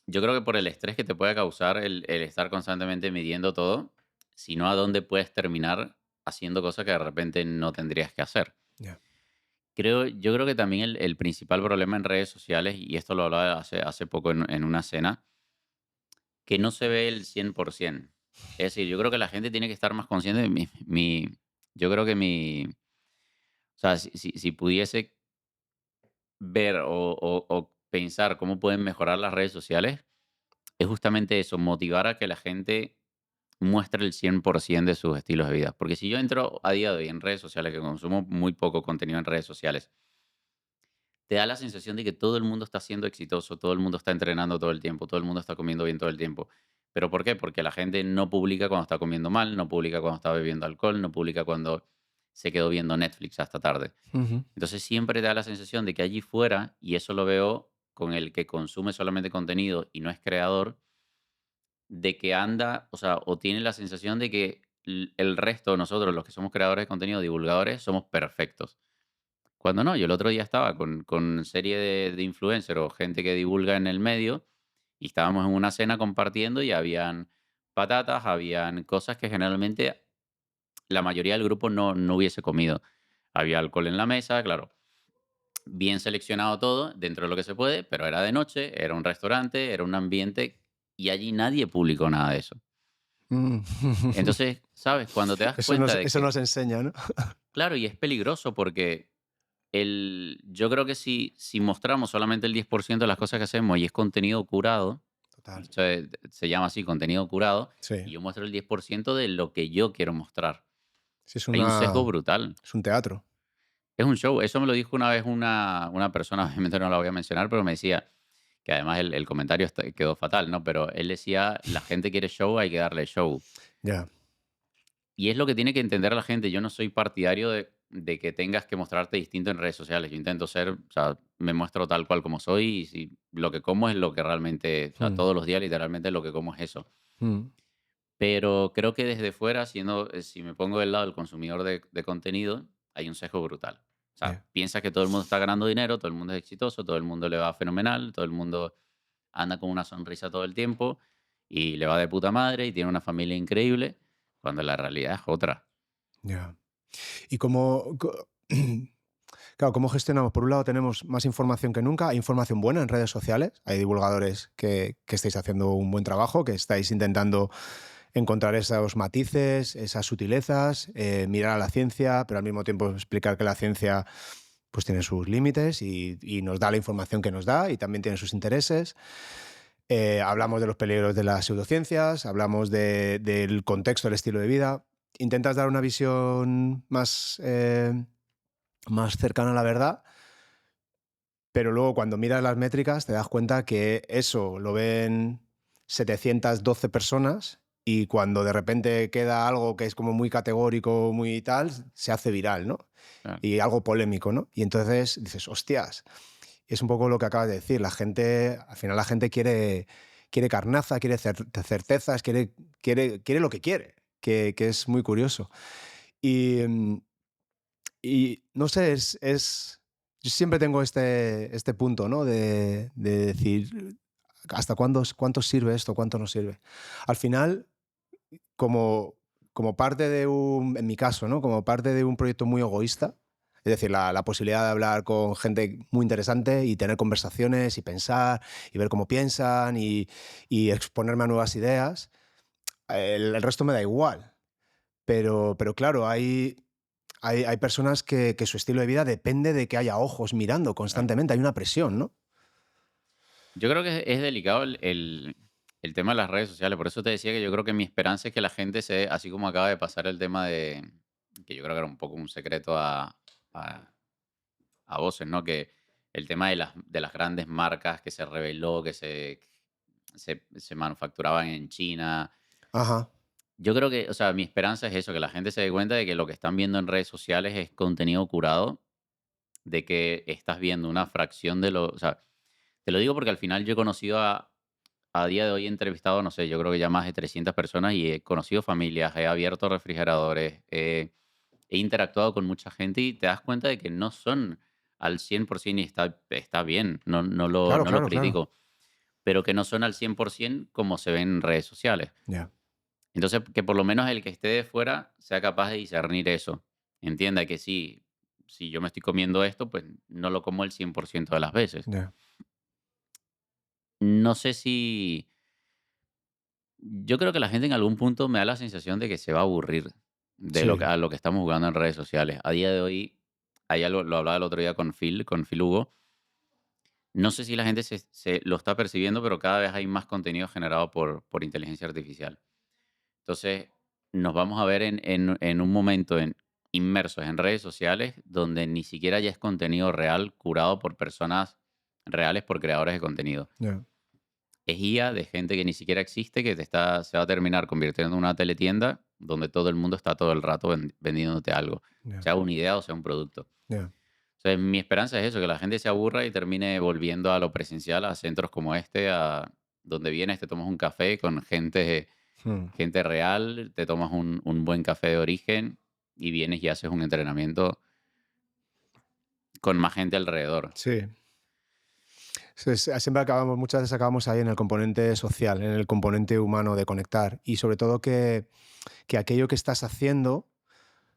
yo creo que por el estrés que te puede causar el estar constantemente midiendo todo, sino a dónde puedes terminar haciendo cosas que de repente no tendrías que hacer. Ya. Yo creo que también el principal problema en redes sociales, y esto lo hablaba hace poco en una cena, que no se ve el 100%. Es decir, yo creo que la gente tiene que estar más consciente de yo creo que o sea, si pudiese ver o pensar cómo pueden mejorar las redes sociales, es justamente eso, motivar a que la gente muestre el 100% de sus estilos de vida. Porque si yo entro a día de hoy en redes sociales, que consumo muy poco contenido en redes sociales, te da la sensación de que todo el mundo está siendo exitoso, todo el mundo está entrenando todo el tiempo, todo el mundo está comiendo bien todo el tiempo. ¿Pero por qué? Porque la gente no publica cuando está comiendo mal, no publica cuando está bebiendo alcohol, no publica cuando se quedó viendo Netflix hasta tarde. Ujú. Entonces siempre te da la sensación de que allí fuera, y eso lo veo con el que consume solamente contenido y no es creador, de que anda, o sea, o tiene la sensación de que el resto, nosotros los que somos creadores de contenido, divulgadores, somos perfectos. Cuando no, yo el otro día estaba con serie de influencer o gente que divulga en el medio y estábamos en una cena compartiendo y habían patatas, habían cosas que generalmente la mayoría del grupo no hubiese comido. Había alcohol en la mesa, claro, bien seleccionado todo dentro de lo que se puede, pero era de noche, era un restaurante, era un ambiente y allí nadie publicó nada de eso. Mm. Entonces, ¿sabes? Cuando te das cuenta de Eso que, nos enseña, ¿no? claro, y es peligroso porque yo creo que si mostramos solamente el 10% de las cosas que hacemos y es contenido curado, Total. de hecho, se llama así, contenido curado, Sí. y yo muestro el 10% de lo que yo quiero mostrar. Sí, Hay un sesgo brutal. es un teatro. Es un show. Eso me lo dijo una vez una persona, obviamente no la voy a mencionar, pero me decía, que además el comentario quedó fatal, ¿no? Pero él decía, la gente quiere show, hay que darle show. Ya. Y es lo que tiene que entender la gente. Yo no soy partidario de que tengas que mostrarte distinto en redes sociales. Yo intento ser, o sea, me muestro tal cual como soy y si lo que como es lo que realmente, o sea, Mm, todos los días literalmente lo que como es eso. mm, Pero creo que desde fuera, si me pongo del lado del consumidor de contenido, hay un sesgo brutal. O sea, Ya. piensas que todo el mundo está ganando dinero, todo el mundo es exitoso, todo el mundo le va fenomenal, todo el mundo anda con una sonrisa todo el tiempo y le va de puta madre y tiene una familia increíble, cuando la realidad es otra. Ya. Y claro, ¿cómo gestionamos? Por un lado tenemos más información que nunca, hay información buena en redes sociales, hay divulgadores que estáis haciendo un buen trabajo, que estáis intentando encontrar esos matices, esas sutilezas, mirar a la ciencia, pero al mismo tiempo explicar que la ciencia pues tiene sus límites y nos da la información que nos da y también tiene sus intereses. Hablamos de los peligros de las pseudociencias, hablamos del contexto del estilo de vida. Intentas dar una visión más cercana a la verdad, pero luego cuando miras las métricas te das cuenta que eso lo ven 712 personas y cuando de repente queda algo que es como muy categórico, muy tal, se hace viral, ¿no? Claro. Y algo polémico, ¿no? Y entonces dices, hostias, es un poco lo que acabas de decir, la gente, al final la gente quiere carnaza, quiere certezas, quiere lo que quiere, que es muy curioso. Y, y no sé, yo siempre tengo este punto, ¿no? De decir, ¿hasta cuánto sirve esto? ¿Cuánto no sirve? Al final, como, como parte de en mi caso, ¿no? Como parte de un proyecto muy egoísta, es decir, la posibilidad de hablar con gente muy interesante y tener conversaciones y pensar y ver cómo piensan y exponerme a nuevas ideas, el resto me da igual. Pero claro, hay personas que su estilo de vida depende de que haya ojos mirando Claro. constantemente, hay una presión, ¿no? Yo creo que es delicado el tema de las redes sociales. Por eso te decía que yo creo que mi esperanza es que la gente se, así como acaba de pasar el tema de, que yo creo que era un poco un secreto a, a voces, ¿no? Que el tema de las grandes marcas que se reveló, que se manufacturaban en China. Ajá, Yo creo que, o sea, mi esperanza es eso, que la gente se dé cuenta de que lo que están viendo en redes sociales es contenido curado, de que estás viendo una fracción de lo, o sea, te lo digo porque al final yo he conocido a día de hoy he entrevistado, no sé, yo creo que ya más de 300 personas y he conocido familias, he abierto refrigeradores, he interactuado con mucha gente y te das cuenta de que no son al 100% y está bien, claro, no lo claro, claro. critico, pero que no son al 100% como se ven en redes sociales. Ya, Entonces, que por lo menos el que esté de fuera sea capaz de discernir eso. Entienda que sí, si yo me estoy comiendo esto, pues no lo como el 100% de las veces. ya. No sé si yo creo que la gente en algún punto me da la sensación de que se va a aburrir de Sí, a lo que estamos jugando en redes sociales. A día de hoy, hay algo, lo hablaba el otro día con Phil Hugo. No sé si la gente se lo está percibiendo, pero cada vez hay más contenido generado por inteligencia artificial. Entonces, nos vamos a ver en un momento inmersos en redes sociales donde ni siquiera ya es contenido real curado por personas reales, por creadores de contenido. ya, Es IA de gente que ni siquiera existe, que se va a terminar convirtiendo en una teletienda donde todo el mundo está todo el rato vendiéndote algo, ya, sea una idea o sea un producto. ya. Entonces, mi esperanza es eso, que la gente se aburra y termine volviendo a lo presencial, a centros como este, a donde vienes, te tomas un café con Mm. gente real, te tomas un buen café de origen y vienes y haces un entrenamiento con más gente alrededor. Sí. Siempre acabamos, muchas veces acabamos ahí en el componente social, en el componente humano de conectar y sobre todo que aquello que estás haciendo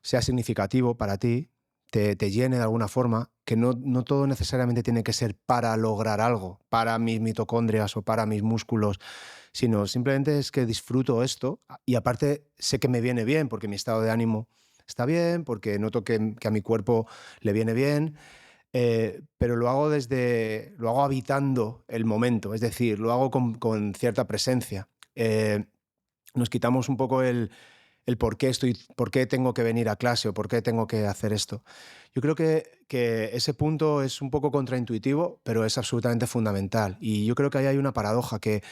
sea significativo para ti, te llene de alguna forma, que no todo necesariamente tiene que ser para lograr algo, para mis mitocondrias o para mis músculos, sino simplemente es que disfruto esto y aparte sé que me viene bien porque mi estado de ánimo está bien, porque noto que a mi cuerpo le viene bien, pero lo hago habitando el momento, es decir, lo hago con cierta presencia. Nos quitamos un poco el por qué tengo que venir a clase o por qué tengo que hacer esto. Yo creo que ese punto es un poco contraintuitivo, pero es absolutamente fundamental. Y yo creo que ahí hay una paradoja, que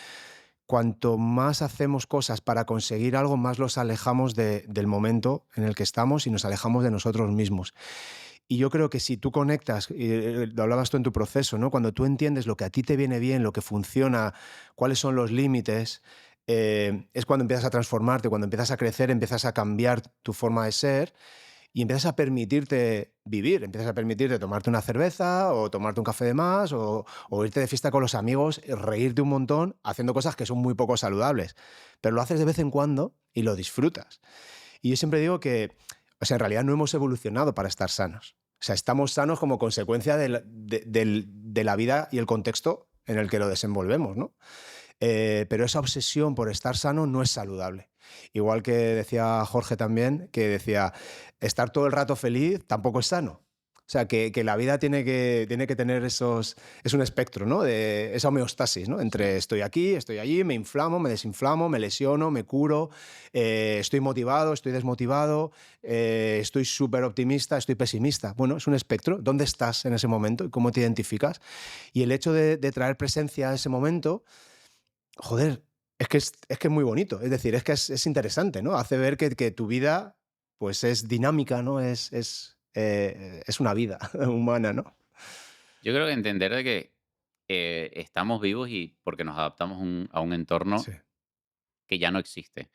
cuanto más hacemos cosas para conseguir algo, más los alejamos del momento en el que estamos y nos alejamos de nosotros mismos. Y yo creo que si tú conectas, lo hablabas tú en tu proceso, ¿no? Cuando tú entiendes lo que a ti te viene bien, lo que funciona, cuáles son los límites, es cuando empiezas a transformarte, cuando empiezas a crecer, empiezas a cambiar tu forma de ser y empiezas a permitirte vivir, empiezas a permitirte tomarte una cerveza o tomarte un café de más o irte de fiesta con los amigos, reírte un montón haciendo cosas que son muy poco saludables. Pero lo haces de vez en cuando y lo disfrutas. Y yo siempre digo que, o sea, en realidad no hemos evolucionado para estar sanos. O sea, estamos sanos como consecuencia de la vida y el contexto en el que lo desenvolvemos, ¿no? Pero esa obsesión por estar sano no es saludable. Igual que decía Jorge también, que decía, estar todo el rato feliz tampoco es sano. O sea, que la vida tiene que tener esos... Es un espectro, ¿no? De esa homeostasis, ¿no? Sí. Entre estoy aquí, estoy allí, me inflamo, me desinflamo, me lesiono, me curo, estoy motivado, estoy desmotivado, estoy súper optimista, estoy pesimista. Bueno, es un espectro. ¿Dónde estás en ese momento y cómo te identificas? Y el hecho de traer presencia a ese momento, joder, es que es muy bonito. Es decir, es que es interesante, ¿no? Hace ver que tu vida, pues, es dinámica, ¿no? Es una vida humana, ¿no? Yo creo que entender de que estamos vivos y porque nos adaptamos a un entorno Sí. que ya no existe.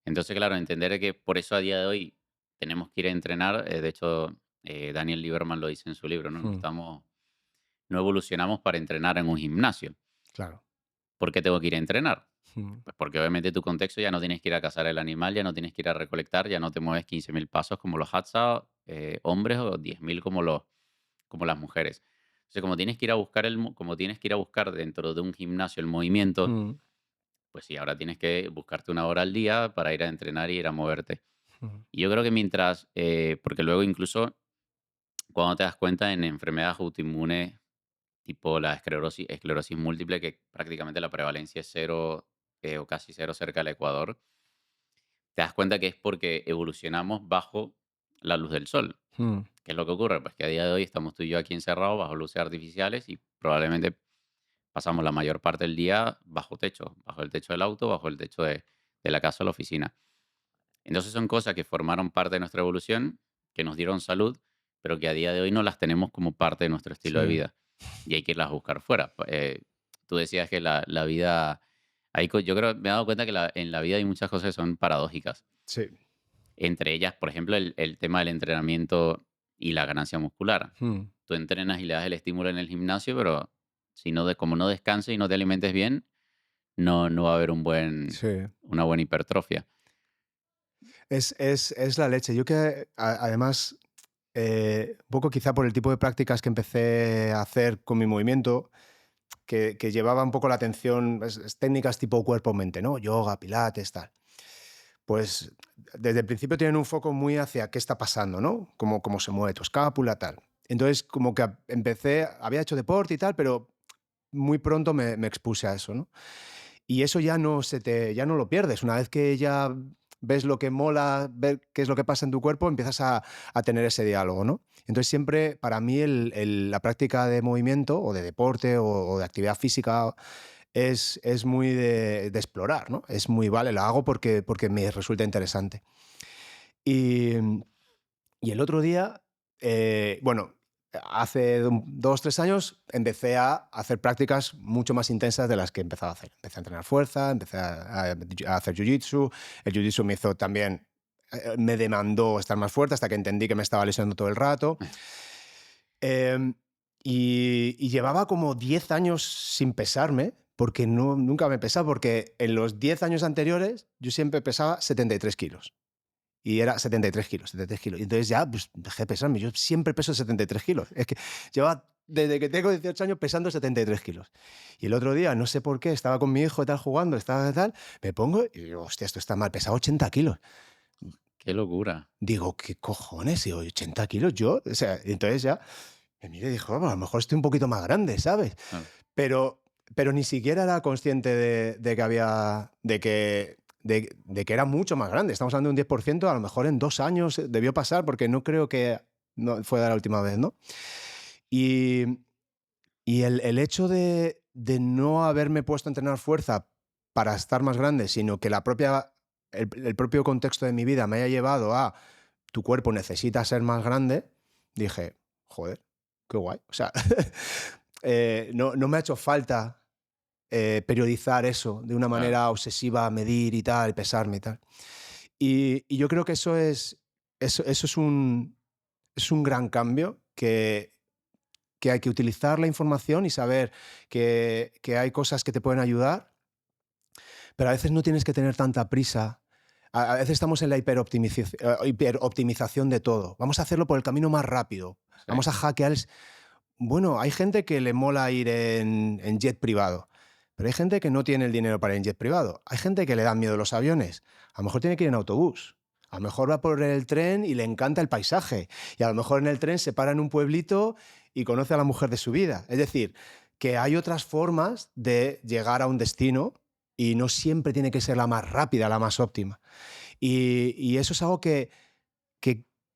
Entonces, claro, entender de que por eso a día de hoy tenemos que ir a entrenar. De hecho, Daniel Lieberman lo dice en su libro, ¿no? Mm, No evolucionamos para entrenar en un gimnasio. claro. ¿Por qué tengo que ir a entrenar? Mm, Pues porque obviamente tu contexto ya no tienes que ir a cazar el animal, ya no tienes que ir a recolectar, ya no te mueves 15.000 pasos como los Hadza, hombres, o 10.000 como las mujeres. Entonces, como tienes que ir a buscar como tienes que ir a buscar dentro de un gimnasio el movimiento, mm, pues sí, ahora tienes que buscarte una hora al día para ir a entrenar y ir a moverte. mm, Y yo creo que mientras, porque luego incluso cuando te das cuenta en enfermedades autoinmunes tipo la esclerosis múltiple, que prácticamente la prevalencia es cero, o casi cero cerca del Ecuador, te das cuenta que es porque evolucionamos bajo la luz del sol. mm, ¿Qué es lo que ocurre? Pues que a día de hoy estamos tú y yo aquí encerrados bajo luces artificiales y probablemente pasamos la mayor parte del día bajo techo, bajo el techo del auto, bajo el techo de la casa o la oficina. Entonces son cosas que formaron parte de nuestra evolución, que nos dieron salud, pero que a día de hoy no las tenemos como parte de nuestro estilo de sí, vida y hay que irlas a buscar fuera. Tú decías que la vida, yo creo, me he dado cuenta que en la vida hay muchas cosas que son paradójicas. sí. Entre ellas, por ejemplo, el tema del entrenamiento y la ganancia muscular. Mm, Tú entrenas y le das el estímulo en el gimnasio, pero si no como no descanses y no te alimentes bien, no va a haber sí. una buena hipertrofia. Es la leche. Yo que además, un poco quizá por el tipo de prácticas que empecé a hacer con mi movimiento, que llevaba un poco la atención, técnicas tipo cuerpo-mente, ¿no? Yoga, pilates, tal. Pues desde el principio tienen un foco muy hacia qué está pasando, ¿no? Cómo se mueve tu escápula, tal. Entonces, como que empecé, había hecho deporte y tal, pero muy pronto me expuse a eso, ¿no? Y eso ya no lo pierdes. Una vez que ya ves lo que mola, ver qué es lo que pasa en tu cuerpo, empiezas a tener ese diálogo, ¿no? Entonces siempre, para mí, la práctica de movimiento o de deporte o de actividad física es muy de explorar, ¿no? Es muy, vale, lo hago porque me resulta interesante. Y, y el otro día, bueno, hace 2, 3 años empecé a hacer prácticas mucho más intensas de las que empezaba a hacer. Empecé a entrenar fuerza, empecé a hacer jiu-jitsu. El jiu-jitsu me hizo también, me demandó estar más fuerte hasta que entendí que me estaba lesionando todo el rato. Em, y llevaba como 10 años sin pesarme, porque nunca me pesaba, porque en los 10 años anteriores yo siempre pesaba 73 kilos. Y era 73 kilos, 73 kilos. Y entonces ya pues, dejé de pesarme. Yo siempre peso 73 kilos. Es que lleva desde que tengo 18 años pesando 73 kilos. Y el otro día, no sé por qué, estaba con mi hijo y tal jugando, estaba tal, me pongo y digo, hostia, esto está mal, pesaba 80 kilos. Qué locura. Digo, ¿qué cojones? Y digo, 80 kilos yo. O sea, y entonces ya me miré y dijo, "Ah, a lo mejor estoy un poquito más grande, ¿sabes? Claro. Pero ni siquiera era consciente de que había, de que era mucho más grande. Estamos hablando de un 10%, a lo mejor en 2 años debió pasar, porque no creo que no fue la última vez, ¿no? Y, y el hecho de no haberme puesto a entrenar fuerza para estar más grande, sino que el propio contexto de mi vida me haya llevado a tu cuerpo necesita ser más grande, dije, joder, qué guay. O sea, no me ha hecho falta periodizar eso de una Claro. manera obsesiva, medir y tal, pesarme y tal. Y yo creo que eso es. eso es un gran cambio que hay que utilizar la información y saber que hay cosas que te pueden ayudar, pero a veces no tienes que tener tanta prisa. A veces estamos en la hiperoptimización de todo. Vamos a hacerlo por el camino más rápido. Sí. Vamos a hackear. Bueno, hay gente que le mola ir en jet privado, pero hay gente que no tiene el dinero para ir en jet privado. Hay gente que le dan miedo los aviones. A lo mejor tiene que ir en autobús. A lo mejor va por el tren y le encanta el paisaje. Y a lo mejor en el tren se para en un pueblito y conoce a la mujer de su vida. Es decir, que hay otras formas de llegar a un destino y no siempre tiene que ser la más rápida, la más óptima. Y eso es algo que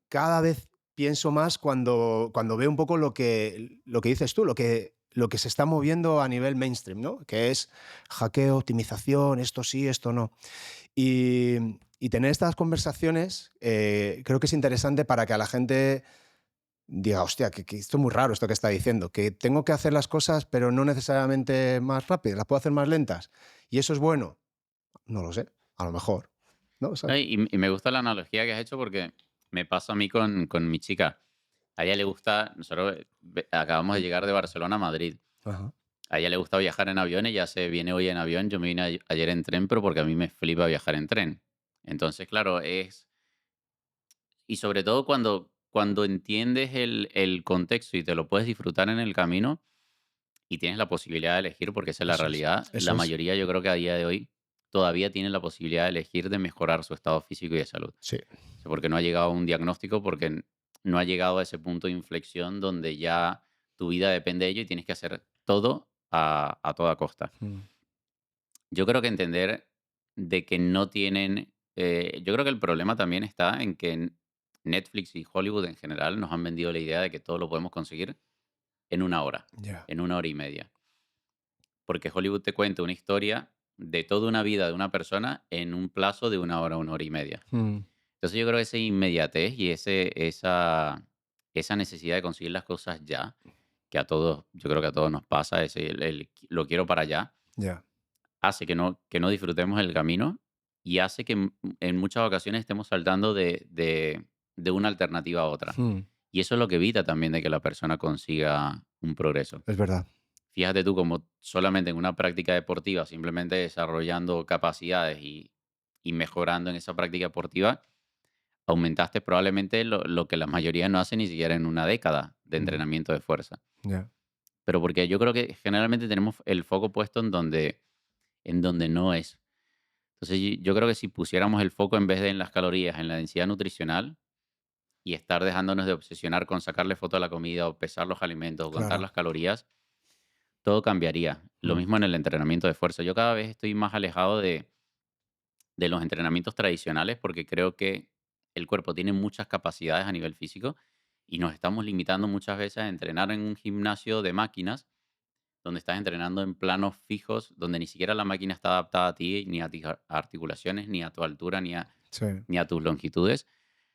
cada vez pienso más cuando veo un poco lo que dices tú, lo que se está moviendo a nivel mainstream, ¿no? Que es hackeo, optimización, esto sí, esto no. Y tener estas conversaciones creo que es interesante para que a la gente diga, hostia, que esto es muy raro esto que está diciendo, que tengo que hacer las cosas pero no necesariamente más rápidas, las puedo hacer más lentas. Y eso es bueno. No lo sé, a lo mejor, ¿no? No, y me gusta la analogía que has hecho porque me pasa a mí con mi chica. A ella le gusta, nosotros acabamos de llegar de Barcelona a Madrid. Ajá. A ella le gusta viajar en avión, ella se viene hoy en avión, yo me vine ayer en tren, pero porque a mí me flipa viajar en tren. Entonces, claro, y sobre todo cuando entiendes el contexto y te lo puedes disfrutar en el camino y tienes la posibilidad de elegir, porque esa es la Eso es, realidad, la eso es. mayoría yo creo que a día de hoy todavía tiene la posibilidad de elegir de mejorar su estado físico y de salud. Sí, O sea, porque no ha llegado a un diagnóstico, porque no ha llegado a ese punto de inflexión donde ya tu vida depende de ello y tienes que hacer todo a toda costa. mm, Yo creo que entender de que no tienen, yo creo que el problema también está en que Netflix y Hollywood en general nos han vendido la idea de que todo lo podemos conseguir en una hora, ya. en una hora y media. Porque Hollywood te cuenta una historia de toda una vida de una persona en un plazo de una hora y media. Mm, Entonces yo creo que esa inmediatez y esa necesidad de conseguir las cosas ya, que a todos, yo creo que a todos nos pasa, ese, lo quiero para allá, ya. hace que no disfrutemos el camino y hace que en muchas ocasiones estemos saltando de una alternativa a otra. Mm, Y eso es lo que evita también de que la persona consiga un progreso. es verdad. Fíjate tú como solamente en una práctica deportiva, simplemente desarrollando capacidades y mejorando en esa práctica deportiva, aumentaste probablemente lo que la mayoría no hace ni siquiera en una década de Mm, entrenamiento de fuerza. ya. Pero porque yo creo que generalmente tenemos el foco puesto en donde no es. Entonces, yo creo que si pusiéramos el foco en vez de en las calorías, en la densidad nutricional y estar dejándonos de obsesionar con sacarle foto a la comida o pesar los alimentos o contar Claro. las calorías, todo cambiaría. Lo Mm, mismo en el entrenamiento de fuerza. Yo cada vez estoy más alejado de los entrenamientos tradicionales porque creo que el cuerpo tiene muchas capacidades a nivel físico y nos estamos limitando muchas veces a entrenar en un gimnasio de máquinas donde estás entrenando en planos fijos, donde ni siquiera la máquina está adaptada a ti, ni a tus articulaciones, ni a tu altura, sí. ni a tus longitudes.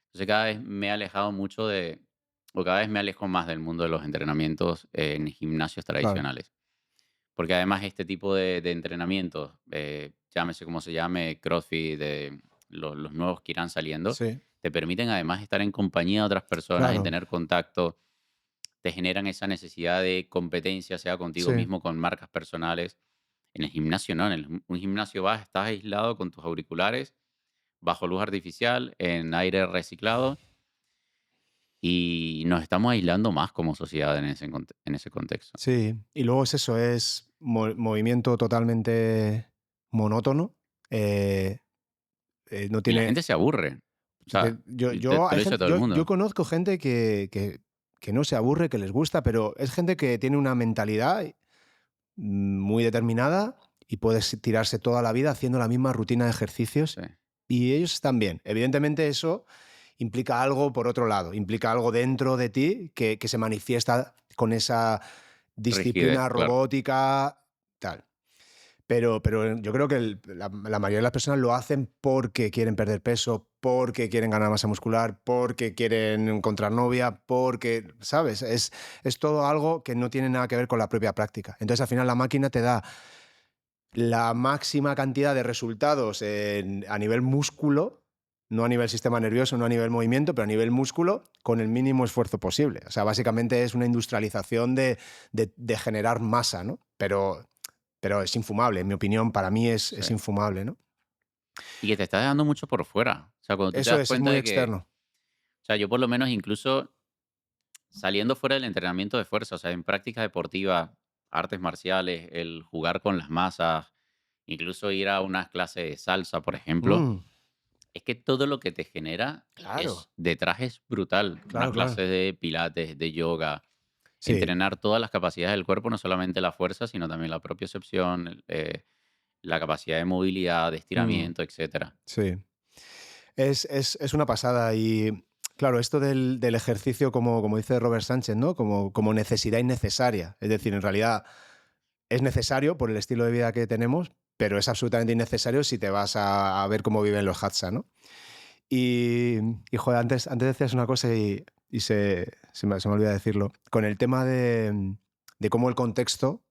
Entonces cada vez me he alejado mucho o cada vez me alejo más del mundo de los entrenamientos en gimnasios Claro. tradicionales. Porque además este tipo de entrenamientos, llámese como se llame, CrossFit, los nuevos que irán saliendo, Sí, te permiten además estar en compañía de otras personas y claro. tener contacto, te generan esa necesidad de competencia, sea contigo Sí. mismo, con marcas personales. En el gimnasio no, un gimnasio vas, estás aislado con tus auriculares, bajo luz artificial, en aire reciclado, y nos estamos aislando más como sociedad en ese contexto. Sí. Y luego es eso, es movimiento totalmente monótono. eh, no Y la tiene. gente se aburre. O sea, te Hay lo dice gente, todo el yo mundo. conozco gente que no se aburre, que les gusta, pero es gente que tiene una mentalidad muy determinada y puede tirarse toda la vida haciendo la misma rutina de ejercicios Sí, y ellos están bien. Evidentemente eso implica algo por otro lado, implica algo dentro de ti que se manifiesta con esa rigidez, disciplina claro. robótica, tal. Pero yo creo que la mayoría de las personas lo hacen porque quieren perder peso, porque quieren ganar masa muscular, porque quieren encontrar novia, porque, ¿sabes? Es todo algo que no tiene nada que ver con la propia práctica. Entonces, al final, la máquina te da la máxima cantidad de resultados a nivel músculo, no a nivel sistema nervioso, no a nivel movimiento, pero a nivel músculo, con el mínimo esfuerzo posible. O sea, básicamente es una industrialización de generar masa, ¿no? Pero es infumable, en mi opinión, para mí Sí. es infumable, ¿no? Y que te está dejando mucho por fuera. O sea, cuando tú te Eso das es cuenta muy de que, externo. o sea, yo por lo menos incluso saliendo fuera del entrenamiento de fuerza, o sea, en prácticas deportivas, artes marciales, el jugar con las masas, incluso ir a unas clases de salsa, por ejemplo, Mm, es que todo lo que te genera claro, es detrás es brutal. Unas claro, claro. clases de pilates, de yoga, Sí. entrenar todas las capacidades del cuerpo, no solamente la fuerza, sino también la propiocepción, la capacidad de movilidad, de Mm, estiramiento, etcétera. sí. Es una pasada y, claro, esto del ejercicio, como dice Robert Sánchez, ¿no? Como necesidad innecesaria. Es decir, en realidad es necesario por el estilo de vida que tenemos, pero es absolutamente innecesario si te vas a ver cómo viven los Hadza, ¿no? Y joder, antes decías una cosa y se me olvida decirlo. Con el tema de cómo el contexto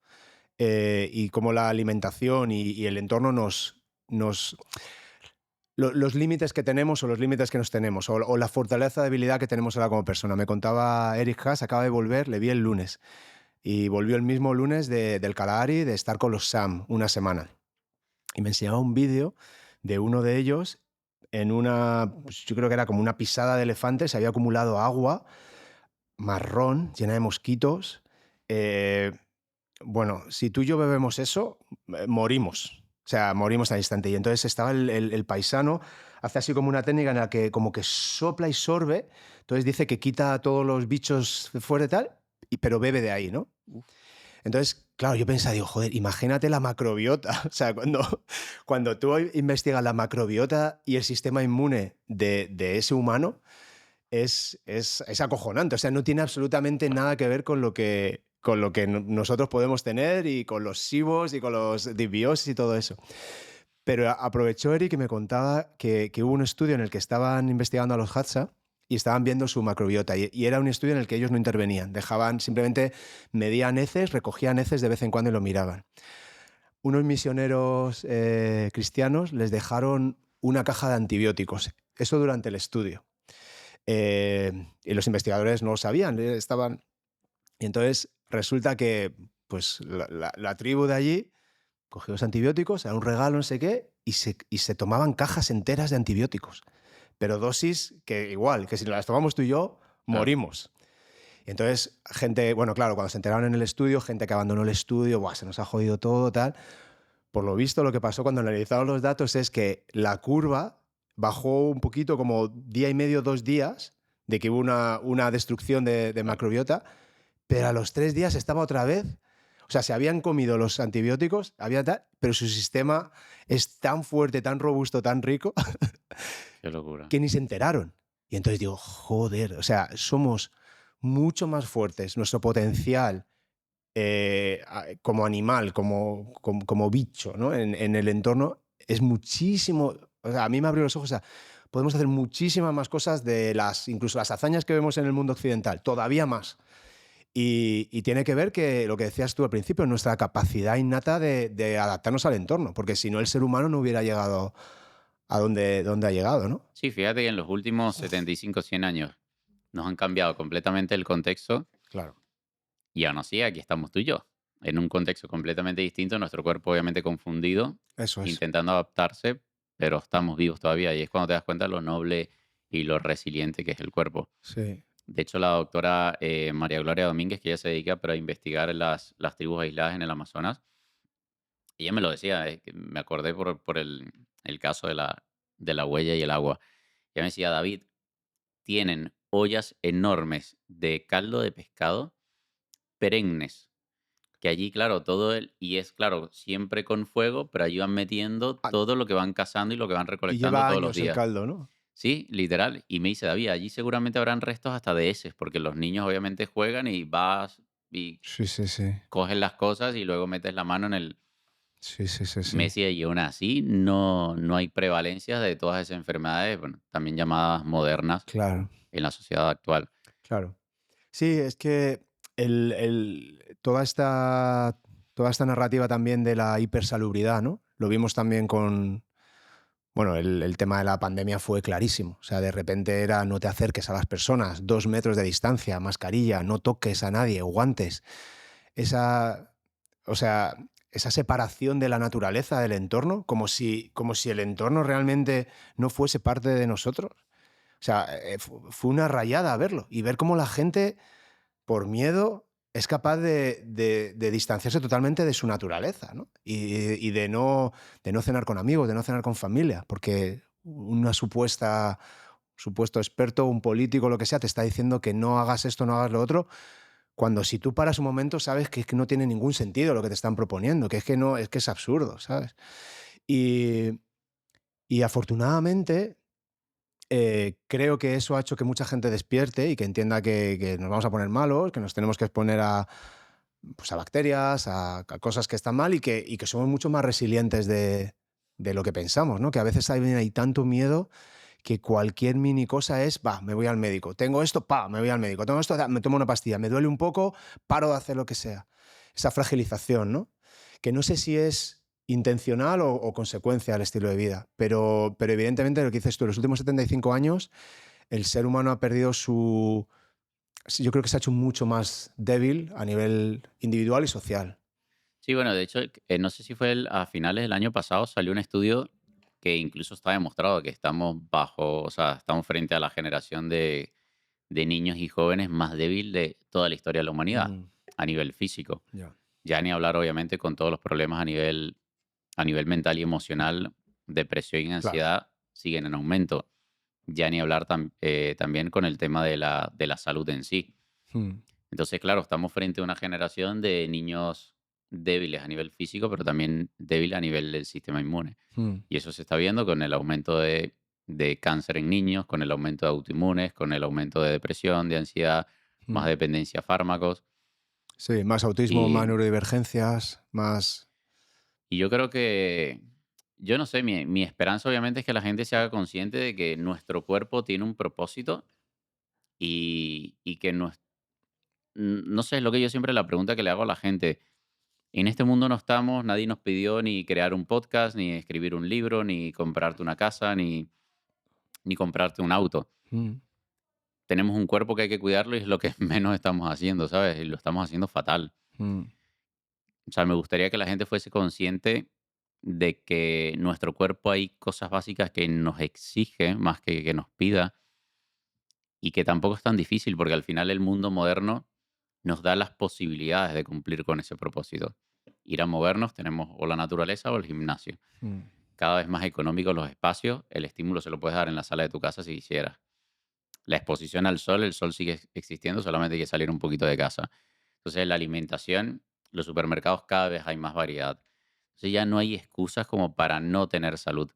y cómo la alimentación y el entorno nos los límites que tenemos o los límites que nos tenemos, o la fortaleza, debilidad que tenemos ahora como persona. Me contaba Eric Haas, acaba de volver, le vi el lunes, y volvió el mismo lunes del Kalahari, de estar con los SAM una semana. Y me enseñaba un vídeo de uno de ellos en una, pues yo creo que era como una pisada de elefante, se había acumulado agua marrón, llena de mosquitos. Eh, bueno, si tú y yo bebemos eso, morimos. O sea, morimos al instante. Y entonces estaba el paisano, hace así como una técnica en la que como que sopla y sorbe. Entonces dice que quita a todos los bichos de fuera y tal, pero bebe de ahí, ¿no? Entonces, claro, yo pensaba, digo, joder, imagínate la macrobiota. O sea, cuando tú investigas la macrobiota y el sistema inmune de ese humano, es acojonante. O sea, no tiene absolutamente nada que ver con lo que nosotros podemos tener y con los SIBOs y con los disbiosis y todo eso. Pero aprovechó Eric y me contaba que hubo un estudio en el que estaban investigando a los Hadza y estaban viendo su macrobiota. Y era un estudio en el que ellos no intervenían. Dejaban, simplemente medían heces, recogían heces de vez en cuando y lo miraban. Unos misioneros cristianos les dejaron una caja de antibióticos. Eso durante el estudio. Y los investigadores no lo sabían, estaban... Y entonces resulta que pues, la tribu de allí cogió los antibióticos, era un regalo, no sé qué, y se tomaban cajas enteras de antibióticos. Pero dosis que igual, que si las tomamos tú y yo, Claro. morimos. Y entonces, gente, bueno, claro, cuando se enteraron en el estudio, gente que abandonó el estudio, buah, se nos ha jodido todo, tal. Por lo visto, lo que pasó cuando analizaron los datos es que la curva bajó un poquito, como día y medio, 2 días, de que hubo una destrucción de Claro. macrobiota, pero a los 3 días estaba otra vez. O sea, se habían comido los antibióticos, pero su sistema es tan fuerte, tan robusto, tan rico, Qué locura. que ni se enteraron. Y entonces digo, joder, o sea, somos mucho más fuertes, nuestro potencial como animal, como bicho, ¿no? En el entorno es muchísimo. O sea, a mí me abrió los ojos. O sea, podemos hacer muchísimas más cosas incluso las hazañas que vemos en el mundo occidental, todavía más. Y tiene que ver que lo que decías tú al principio, nuestra capacidad innata de adaptarnos al entorno, porque si no el ser humano no hubiera llegado a donde ha llegado, ¿no? Sí, fíjate que en los últimos 75, 100 años nos han cambiado completamente el contexto Claro, y aún así aquí estamos tú y yo, en un contexto completamente distinto, nuestro cuerpo obviamente confundido, eso es. intentando adaptarse, pero estamos vivos todavía y es cuando te das cuenta lo noble y lo resiliente que es el cuerpo. Sí. De hecho, la doctora María Gloria Domínguez, que ella se dedica para investigar las tribus aisladas en el Amazonas, ella me lo decía, que me acordé por el caso de la huella y el agua. Ella me decía, David, tienen ollas enormes de caldo de pescado perennes, que allí, claro, y es claro, siempre con fuego, pero allí van metiendo Ah, todo lo que van cazando y lo que van y recolectando lleva todos los años el días. caldo, ¿no? Sí, literal. Y me dice David, allí seguramente habrán restos hasta de heces, porque los niños obviamente juegan y vas y Sí, sí, sí. coges las cosas y luego metes la mano en el... Sí, sí, sí, Me sí. decía, y aún así no hay prevalencia de todas esas enfermedades, bueno, también llamadas modernas Claro, en la sociedad actual. claro. Sí, es que toda esta narrativa también de la hipersalubridad, ¿no? Lo vimos también Bueno, el tema de la pandemia fue clarísimo. O sea, de repente era no te acerques a las personas, 2 metros de distancia, mascarilla, no toques a nadie, guantes. Esa, o sea, esa separación de la naturaleza del entorno, como si el entorno realmente no fuese parte de nosotros. O sea, fue una rayada verlo y ver cómo la gente, por miedo, es capaz de distanciarse totalmente de su naturaleza, ¿no? Y de no cenar con amigos, de no cenar con familia, porque una supuesto experto, un político, lo que sea, te está diciendo que no hagas esto, no hagas lo otro, cuando si tú paras un momento sabes que es que no tiene ningún sentido lo que te están proponiendo, que es que no, es que es absurdo, ¿sabes? Y, y afortunadamente creo que eso ha hecho que mucha gente despierte y que entienda que nos vamos a poner malos, que nos tenemos que exponer pues a bacterias, a cosas que están mal y que somos mucho más resilientes de lo que pensamos, ¿no? Que a veces hay tanto miedo que cualquier mini cosa es, va, me voy al médico. Tengo esto, pa, me voy al médico. Tengo esto, me tomo una pastilla. Me duele un poco, paro de hacer lo que sea. Esa fragilización, ¿no? Que no sé si es intencional o consecuencia del estilo de vida, pero evidentemente lo que dices tú, en los últimos 75 años el ser humano ha perdido su... Sí, yo creo que se ha hecho mucho más débil a nivel individual y social. Sí, bueno, de hecho, no sé si fue a finales del año pasado, salió un estudio que incluso está demostrado que estamos bajo, o sea, estamos frente a la generación de niños y jóvenes más débil de toda la historia de la humanidad Mm, a nivel físico. ya. Ya ni hablar, obviamente, con todos los problemas a nivel mental y emocional, depresión y Claro. ansiedad siguen en aumento. Ya ni hablar también con el tema de la salud en sí. Mm, Entonces, claro, estamos frente a una generación de niños débiles a nivel físico, pero también débil a nivel del sistema inmune. mm, Y eso se está viendo con el aumento de cáncer en niños, con el aumento de autoinmunes, con el aumento de depresión, de ansiedad, más mm. dependencia a fármacos. Sí, más autismo, más Y, neurodivergencias, más... y yo creo que, yo no sé, mi esperanza obviamente es que la gente se haga consciente de que nuestro cuerpo tiene un propósito y que no sé, es lo que yo siempre la pregunta que le hago a la gente. En este mundo no estamos, nadie nos pidió ni crear un podcast, ni escribir un libro, ni comprarte una casa, ni comprarte un auto. Mm, Tenemos un cuerpo que hay que cuidarlo y es lo que menos estamos haciendo, ¿sabes? Y lo estamos haciendo fatal. mm, O sea, me gustaría que la gente fuese consciente de que nuestro cuerpo hay cosas básicas que nos exige más que nos pida y que tampoco es tan difícil porque al final el mundo moderno nos da las posibilidades de cumplir con ese propósito. Ir a movernos, tenemos o la naturaleza o el gimnasio. mm, Cada vez más económicos los espacios, el estímulo se lo puedes dar en la sala de tu casa si quisieras. La exposición al sol, el sol sigue existiendo, solamente hay que salir un poquito de casa. Entonces, la alimentación, los supermercados cada vez hay más variedad. Entonces, ya no hay excusas como para no tener salud.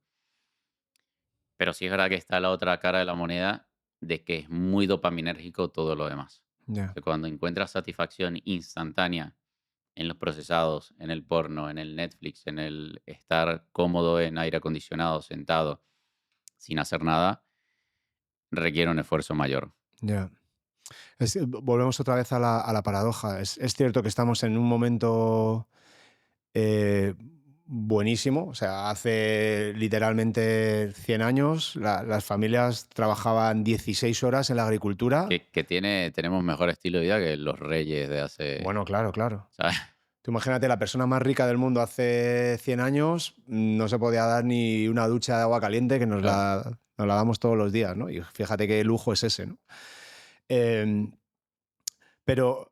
Pero sí es verdad que está la otra cara de la moneda de que es muy dopaminérgico todo lo demás. O ya. sea, cuando encuentras satisfacción instantánea en los procesados, en el porno, en el Netflix, en el estar cómodo en aire acondicionado, sentado, sin hacer nada, requiere un esfuerzo mayor. Ya. Volvemos otra vez a la paradoja. Es cierto que estamos en un momento eh, buenísimo. O sea, hace literalmente 100 años las familias trabajaban 16 horas en la agricultura. Tenemos mejor estilo de vida que los reyes de hace, Bueno, claro, claro. ¿sabes? Tú imagínate, la persona más rica del mundo hace 100 años no se podía dar ni una ducha de agua caliente que Claro. nos la damos todos los días, ¿no? Y fíjate qué lujo es ese, ¿no? Em, pero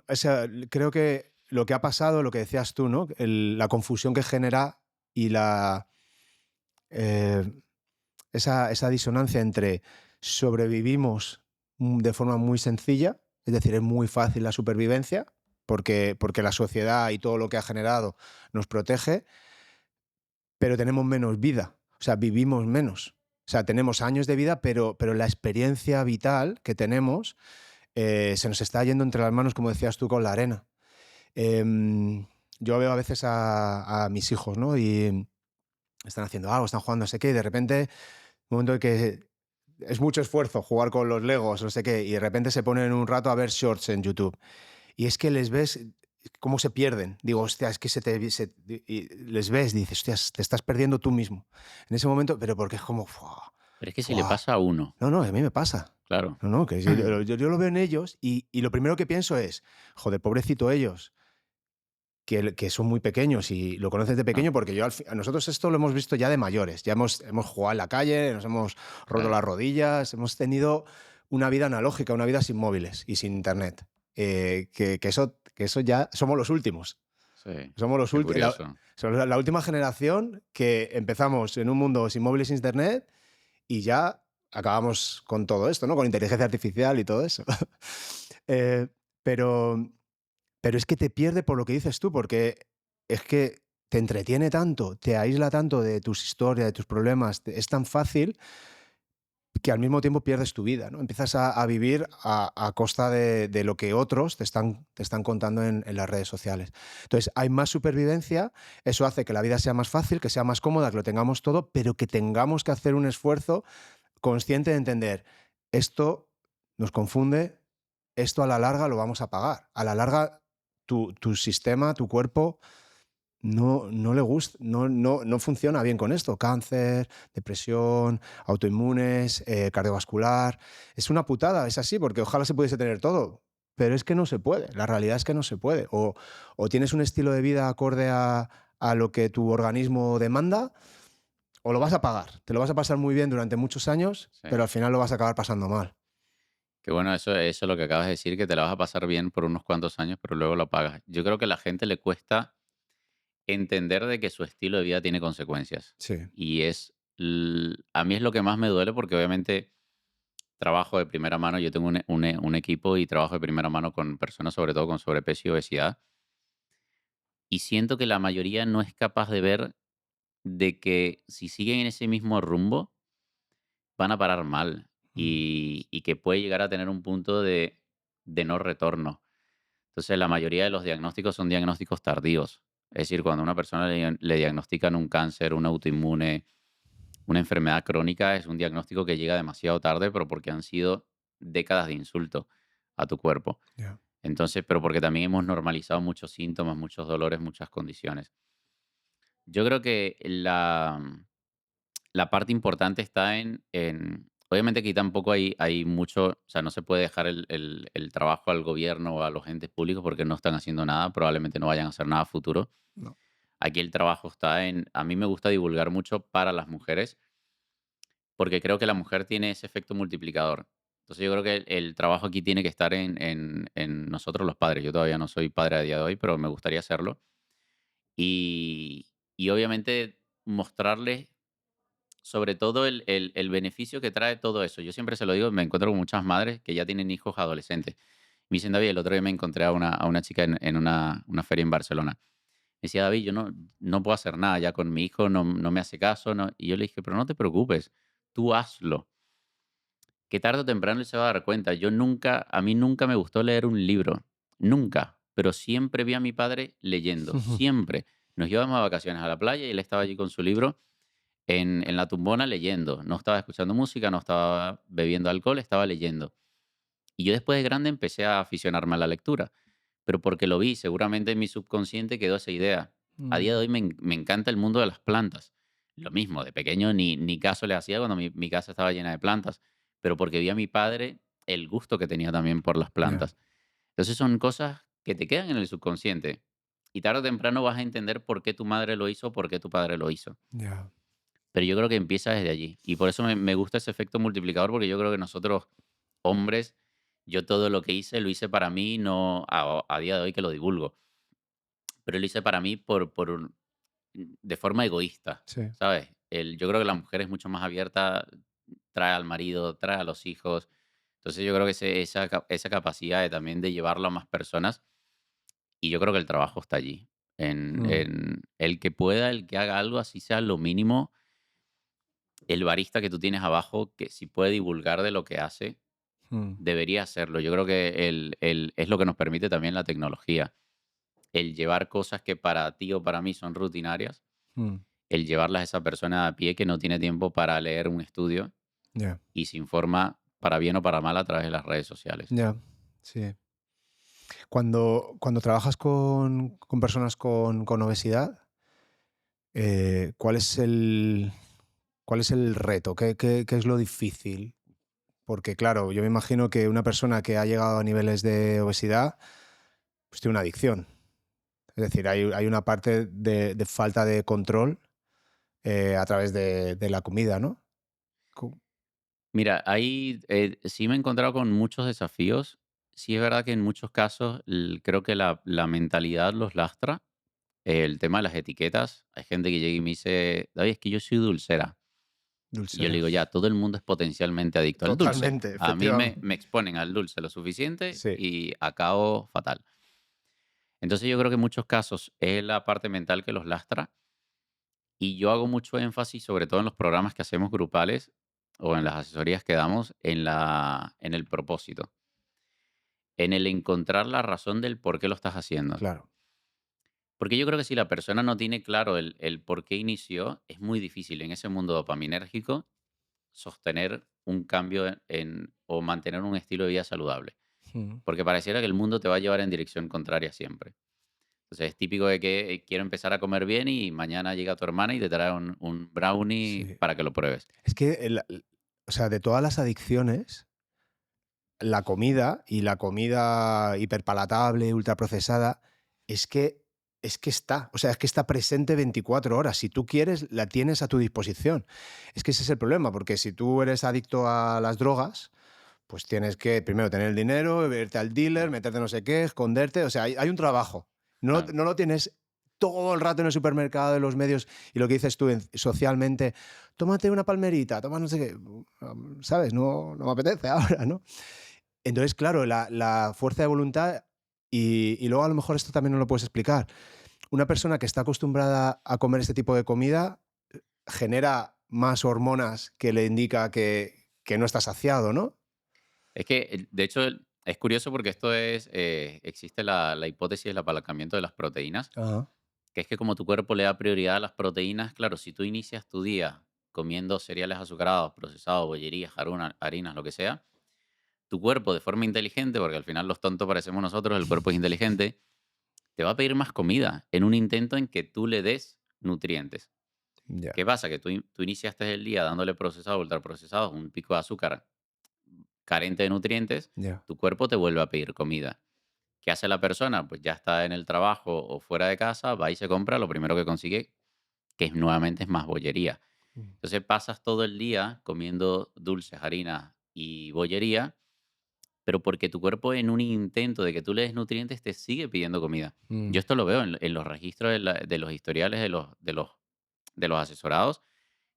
o sea, creo que lo que ha pasado, lo que decías tú, ¿no? La confusión que genera y eh, esa disonancia entre sobrevivimos de forma muy sencilla, es decir, es muy fácil la supervivencia, porque la sociedad y todo lo que ha generado nos protege, pero tenemos menos vida, o sea, vivimos menos. O sea, tenemos años de vida, pero la experiencia vital que tenemos se nos está yendo entre las manos, como decías tú, con la arena. Yo veo a veces a mis hijos, ¿no? Y están haciendo algo, están jugando no sé qué, y de repente, un momento en que es mucho esfuerzo jugar con los Legos, no sé qué, y de repente se ponen un rato a ver shorts en YouTube. Y es que les ves, cómo se pierden. Digo, hostia, es que y les ves, dices, hostias, te estás perdiendo tú mismo. En ese momento, pero porque es como, ¡fua! Pero es que si le ¡Fua! pasa a uno, No, no, a mí me pasa. claro. No, no, que yo lo veo en ellos y lo primero que pienso es, joder, pobrecito ellos, que son muy pequeños y lo conoces de Ah, pequeño, porque a nosotros esto lo hemos visto ya de mayores. Ya hemos jugado en la calle, nos hemos roto claro. las rodillas, hemos tenido una vida analógica, una vida sin móviles y sin internet. Que eso ya somos los últimos. Sí, Somos los qué últimos. curioso. Somos la última generación que empezamos en un mundo sin móviles y sin internet y ya acabamos con todo esto, ¿no? Con inteligencia artificial y todo eso. Eh, pero, pero es que te pierde por lo que dices tú, porque es que te entretiene tanto, te aísla tanto de tus historias, de tus problemas, es tan fácil que al mismo tiempo pierdes tu vida, ¿no? Empiezas a vivir a costa de lo que otros te están contando en las redes sociales. Entonces, hay más supervivencia, eso hace que la vida sea más fácil, que sea más cómoda, que lo tengamos todo, pero que tengamos que hacer un esfuerzo consciente de entender, esto nos confunde, esto a la larga lo vamos a pagar. A la larga, tu sistema, tu cuerpo, no le gusta, no funciona bien con esto. Cáncer, depresión, autoinmunes, cardiovascular. Es una putada, es así, porque ojalá se pudiese tener todo. Pero es que no se puede. La realidad es que no se puede. O tienes un estilo de vida acorde a lo que tu organismo demanda, o lo vas a pagar. Te lo vas a pasar muy bien durante muchos años, Sí. pero al final lo vas a acabar pasando mal. Qué bueno, eso es lo que acabas de decir, que te la vas a pasar bien por unos cuantos años, pero luego lo pagas. Yo creo que a la gente le cuesta entender de que su estilo de vida tiene consecuencias. Sí. Y a mí es lo que más me duele porque obviamente trabajo de primera mano, yo tengo un equipo y trabajo de primera mano con personas sobre todo con sobrepeso y obesidad. Y siento que la mayoría no es capaz de ver de que si siguen en ese mismo rumbo, van a parar mal Mm, y que puede llegar a tener un punto de no retorno. Entonces, la mayoría de los diagnósticos son diagnósticos tardíos. Es decir, cuando a una persona le diagnostican un cáncer, un autoinmune, una enfermedad crónica, es un diagnóstico que llega demasiado tarde, pero porque han sido décadas de insulto a tu cuerpo. ya. Entonces, pero porque también hemos normalizado muchos síntomas, muchos dolores, muchas condiciones. Yo creo que la parte importante está obviamente aquí tampoco hay mucho, o sea, no se puede dejar el trabajo al gobierno o a los entes públicos porque no están haciendo nada, probablemente no vayan a hacer nada a futuro. No. Aquí el trabajo está a mí me gusta divulgar mucho para las mujeres, porque creo que la mujer tiene ese efecto multiplicador. Entonces yo creo que el trabajo aquí tiene que estar en nosotros los padres. Yo todavía no soy padre a día de hoy, pero me gustaría hacerlo. Y obviamente mostrarles sobre todo el beneficio que trae todo eso. Yo siempre se lo digo, me encuentro con muchas madres que ya tienen hijos adolescentes. Me dicen: "David", el otro día me encontré a una chica en una feria en Barcelona. Me decía: "David, yo no puedo hacer nada ya con mi hijo, no me hace caso, no". Y yo le dije: "Pero no te preocupes, tú hazlo, que tarde o temprano él se va a dar cuenta". A mí nunca me gustó leer un libro, nunca, pero siempre vi a mi padre leyendo, siempre. Nos íbamos a vacaciones a la playa y él estaba allí con su libro en la tumbona leyendo. No estaba escuchando música, no estaba bebiendo alcohol, estaba leyendo. Y yo después de grande empecé a aficionarme a la lectura, pero porque lo vi, seguramente en mi subconsciente quedó esa idea. A día de Mm, hoy me encanta el mundo de las plantas. Lo mismo, de pequeño ni caso le hacía cuando mi casa estaba llena de plantas, pero porque vi a mi padre el gusto que tenía también por las ya, plantas. Entonces son cosas que te quedan en el subconsciente. Y tarde o temprano vas a entender por qué tu madre lo hizo, por qué tu padre lo hizo. ya. Pero yo creo que empieza desde allí. Y por eso me gusta ese efecto multiplicador, porque yo creo que nosotros, hombres, yo todo lo que hice, lo hice para mí, no a día de hoy que lo divulgo, pero lo hice para mí de forma egoísta, Sí. ¿sabes? Yo creo que la mujer es mucho más abierta, trae al marido, trae a los hijos. Entonces yo creo que esa capacidad también de llevarlo a más personas, y yo creo que el trabajo está allí. Mm, En el que pueda, el que haga algo, así sea lo mínimo, el barista que tú tienes abajo, que si puede divulgar de lo que hace, mm, debería hacerlo. Yo creo que es lo que nos permite también la tecnología. El llevar cosas que para ti o para mí son rutinarias, mm, el llevarlas a esa persona a pie que no tiene tiempo para leer un estudio ya, y se informa para bien o para mal a través de las redes sociales. ya, sí. Cuando trabajas con personas con obesidad, ¿cuál es el reto? ¿Qué es lo difícil? Porque, claro, yo me imagino que una persona que ha llegado a niveles de obesidad, pues tiene una adicción. Es decir, hay una parte de falta de control a través de la comida, ¿no? Co- Mira, ahí sí me he encontrado con muchos desafíos. Sí es verdad que en muchos casos creo que la mentalidad los lastra. El tema de las etiquetas, hay gente que llega y me dice, David, es que yo soy dulcera. Y yo le Dulcera. digo, ya, todo el mundo es potencialmente adicto al dulce. Totalmente, A mí efectivamente. me exponen al dulce lo suficiente Sí, y acabo fatal. Entonces yo creo que en muchos casos es la parte mental que los lastra y yo hago mucho énfasis, sobre todo en los programas que hacemos grupales o en las asesorías que damos, en el propósito, en el encontrar la razón del por qué lo estás haciendo. claro. Porque yo creo que si la persona no tiene claro el por qué inició, es muy difícil en ese mundo dopaminérgico sostener un cambio o mantener un estilo de vida saludable. Mm. Porque pareciera que el mundo te va a llevar en dirección contraria siempre. Entonces es típico de que quiero empezar a comer bien y mañana llega tu hermana y te trae un brownie Sí. para que lo pruebes. Es que, o sea, de todas las adicciones, la comida y la comida hiperpalatable, ultraprocesada, es que es que está, o sea, es que está presente 24 horas. Si tú quieres, la tienes a tu disposición. Es que ese es el problema, porque si tú eres adicto a las drogas, pues tienes que primero tener el dinero, irte al dealer, Claro, meterte no sé qué, esconderte, o sea, hay un trabajo. No, claro. no lo tienes todo el rato en el supermercado, en los medios, y lo que dices tú socialmente, tómate una palmerita, toma no sé qué, ¿sabes? No me apetece ahora, ¿no? Entonces, claro, la fuerza de voluntad y luego a lo mejor esto también no lo puedes explicar. Una persona que está acostumbrada a comer este tipo de comida genera más hormonas que le indica que no está saciado, ¿no? Es que, de hecho, es curioso porque existe la hipótesis del apalancamiento de las proteínas, Ajá. que es que como tu cuerpo le da prioridad a las proteínas, claro, si tú inicias tu día comiendo cereales azucarados, procesados, bollerías, harinas, lo que sea, tu cuerpo de forma inteligente, porque al final los tontos parecemos nosotros, el cuerpo es inteligente, te va a pedir más comida en un intento en que tú le des nutrientes. Ya, ¿Qué pasa? Que tú iniciaste el día dándole procesados, ultraprocesados, un pico de azúcar carente de nutrientes, ya. tu cuerpo te vuelve a pedir comida. ¿Qué hace la persona? Pues ya está en el trabajo o fuera de casa, va y se compra lo primero que consigue, que nuevamente es más bollería. Mm. Entonces pasas todo el día comiendo dulces, harinas y bollería, pero porque tu cuerpo en un intento de que tú le des nutrientes te sigue pidiendo comida. Yo Mm. esto lo veo en los registros de los historiales de los asesorados.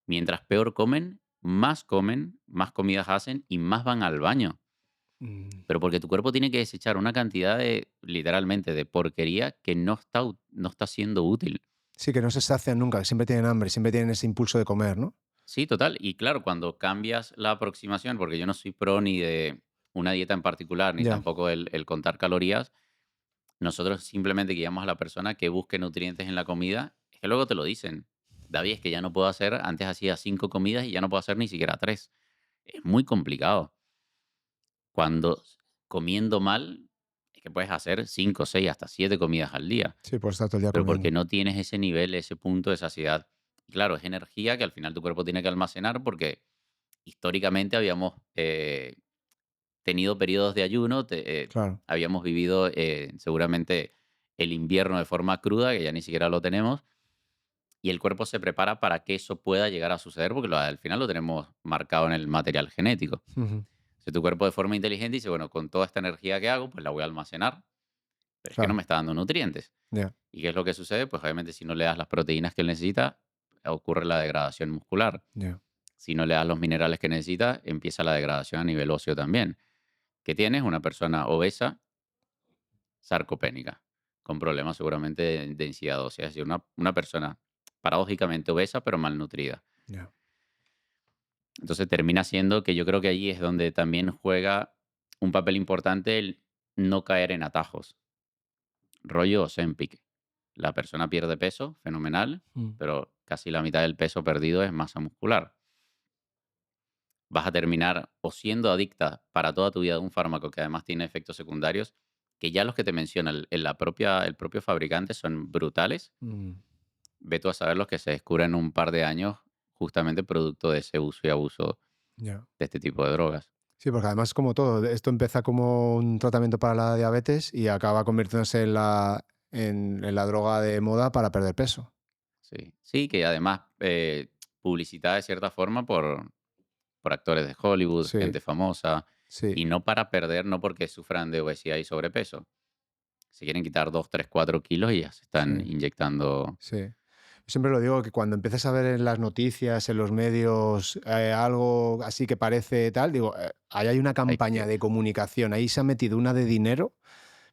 Mientras peor comen, más comidas hacen y más van al baño. Mm. Pero porque tu cuerpo tiene que desechar una cantidad literalmente, de porquería que no está siendo útil. Sí, que no se sacian nunca, que siempre tienen hambre, siempre tienen ese impulso de comer, ¿no? Sí, total. Y claro, cuando cambias la aproximación, porque yo no soy pro ni de una dieta en particular, ni Ya. tampoco el contar calorías, nosotros simplemente guiamos a la persona que busque nutrientes en la comida. Es que luego te lo dicen. David, es que ya no puedo hacer, antes hacía 5 comidas y ya no puedo hacer ni siquiera tres. Es muy complicado. Cuando comiendo mal, es que puedes hacer 5, 6, hasta 7 comidas al día, Sí, por estar todo el día pero porque comiendo. no tienes ese nivel, ese punto de saciedad. Y claro, es energía que al final tu cuerpo tiene que almacenar porque históricamente habíamos tenido periodos de ayuno, Claro. habíamos vivido seguramente el invierno de forma cruda, que ya ni siquiera lo tenemos, y el cuerpo se prepara para que eso pueda llegar a suceder porque al final lo tenemos marcado en el material genético. Ujú. Si tu cuerpo de forma inteligente dice, bueno, con toda esta energía que hago, pues la voy a almacenar, pero es que no Claro. me está dando nutrientes. Ya. ¿Y qué es lo que sucede? Pues obviamente si no le das las proteínas que él necesita, ocurre la degradación muscular. Ya. Si no le das los minerales que necesita, empieza la degradación a nivel óseo también. ¿Qué tienes? Una persona obesa, sarcopénica, con problemas seguramente de densidad ósea. Es decir, una persona paradójicamente obesa, pero malnutrida. Ya. Entonces termina siendo que yo creo que allí es donde también juega un papel importante el no caer en atajos. Rollo Ozempic. La persona pierde peso, fenomenal, Mm. pero casi la mitad del peso perdido es masa muscular. Vas a terminar o siendo adicta para toda tu vida a un fármaco que además tiene efectos secundarios que ya los que te menciona el propio fabricante son brutales. Mm, Ve tú a saber los que se descubren en un par de años, justamente producto de ese uso y abuso ya. de este tipo de drogas. Sí, porque además como todo, esto empieza como un tratamiento para la diabetes y acaba convirtiéndose en la droga de moda para perder peso. Sí, sí, que además publicitada de cierta forma por actores de Hollywood, Sí, gente famosa, sí, y no para perder, no porque sufran de obesidad y sobrepeso. Se quieren quitar 2, 3, 4 kilos y ya se están sí, inyectando. sí. Yo siempre lo digo que cuando empieces a ver en las noticias, en los medios, algo así que parece tal, digo, ahí hay una Hay campaña que, de comunicación, ahí se ha metido una de dinero,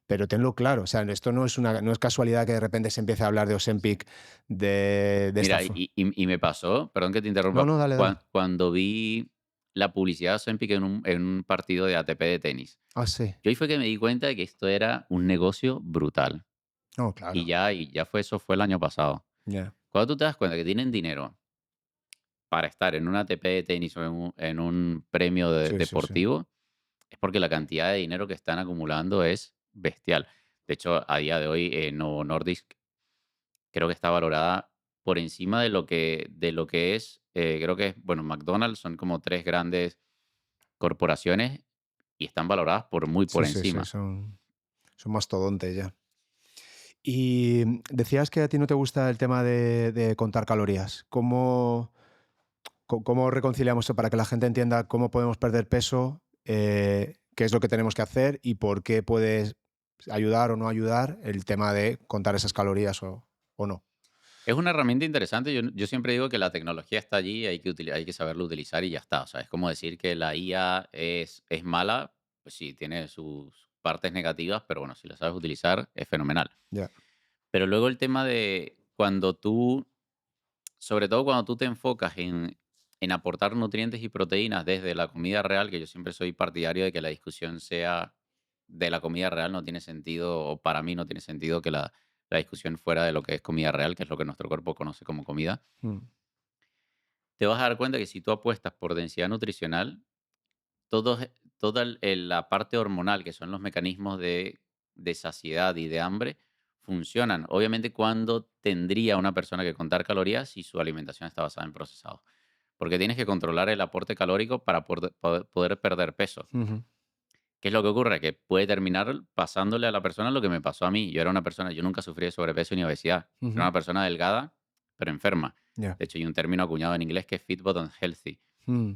pero tenlo claro, o sea, esto no es casualidad que de repente se empiece a hablar de Ozempic de esta mira, y, forma. y me pasó, perdón que te No, interrumpa, no, dale, dale. cuando vi la publicidad de Ozempic en un partido de ATP de tenis. Ah, sí. Yo ahí fue que me di cuenta de que esto era un negocio brutal. No, claro. Y ya fue, eso fue el año pasado. Ya. Cuando tú te das cuenta que tienen dinero para estar en un ATP de tenis o en un premio Sí, sí, sí. deportivo, es porque la cantidad de dinero que están acumulando es bestial. De hecho, a día de hoy, Novo Nordisk creo que está valorada por encima de lo que es, creo que es, bueno, McDonald's, son como tres grandes corporaciones y están valoradas por muy Sí, por sí, sí, encima. son mastodontes ya. Y decías que a ti no te gusta el tema de contar calorías. ¿Cómo reconciliamos eso para que la gente entienda cómo podemos perder peso, qué es lo que tenemos que hacer y por qué puedes ayudar o no ayudar el tema de contar esas calorías o no? Es una herramienta interesante. Yo siempre digo que la tecnología está allí, hay que saberlo utilizar y ya está. O sea, es como decir que la IA es mala, pues sí, tiene sus partes negativas, pero bueno, si la sabes utilizar, es fenomenal. Ya. Pero luego el tema de cuando tú, sobre todo cuando tú te enfocas en aportar nutrientes y proteínas desde la comida real, que yo siempre soy partidario de que la discusión sea de la comida real, no tiene sentido, o para mí no tiene sentido que la discusión fuera de lo que es comida real, que es lo que nuestro cuerpo conoce como comida. Mm, Te vas a dar cuenta que si tú apuestas por densidad nutricional, toda la parte hormonal, que son los mecanismos de saciedad y de hambre, funcionan. Obviamente, cuando tendría una persona que contar calorías si su alimentación está basada en procesados. Porque tienes que controlar el aporte calórico para poder perder peso. ujú. ¿Qué es lo que ocurre? Que puede terminar pasándole a la persona lo que me pasó a mí. Yo era una persona, yo nunca sufrí de sobrepeso ni obesidad. Era Ujú. una persona delgada, pero enferma. Ya. De hecho, hay un término acuñado en inglés que es fit but unhealthy. Mm,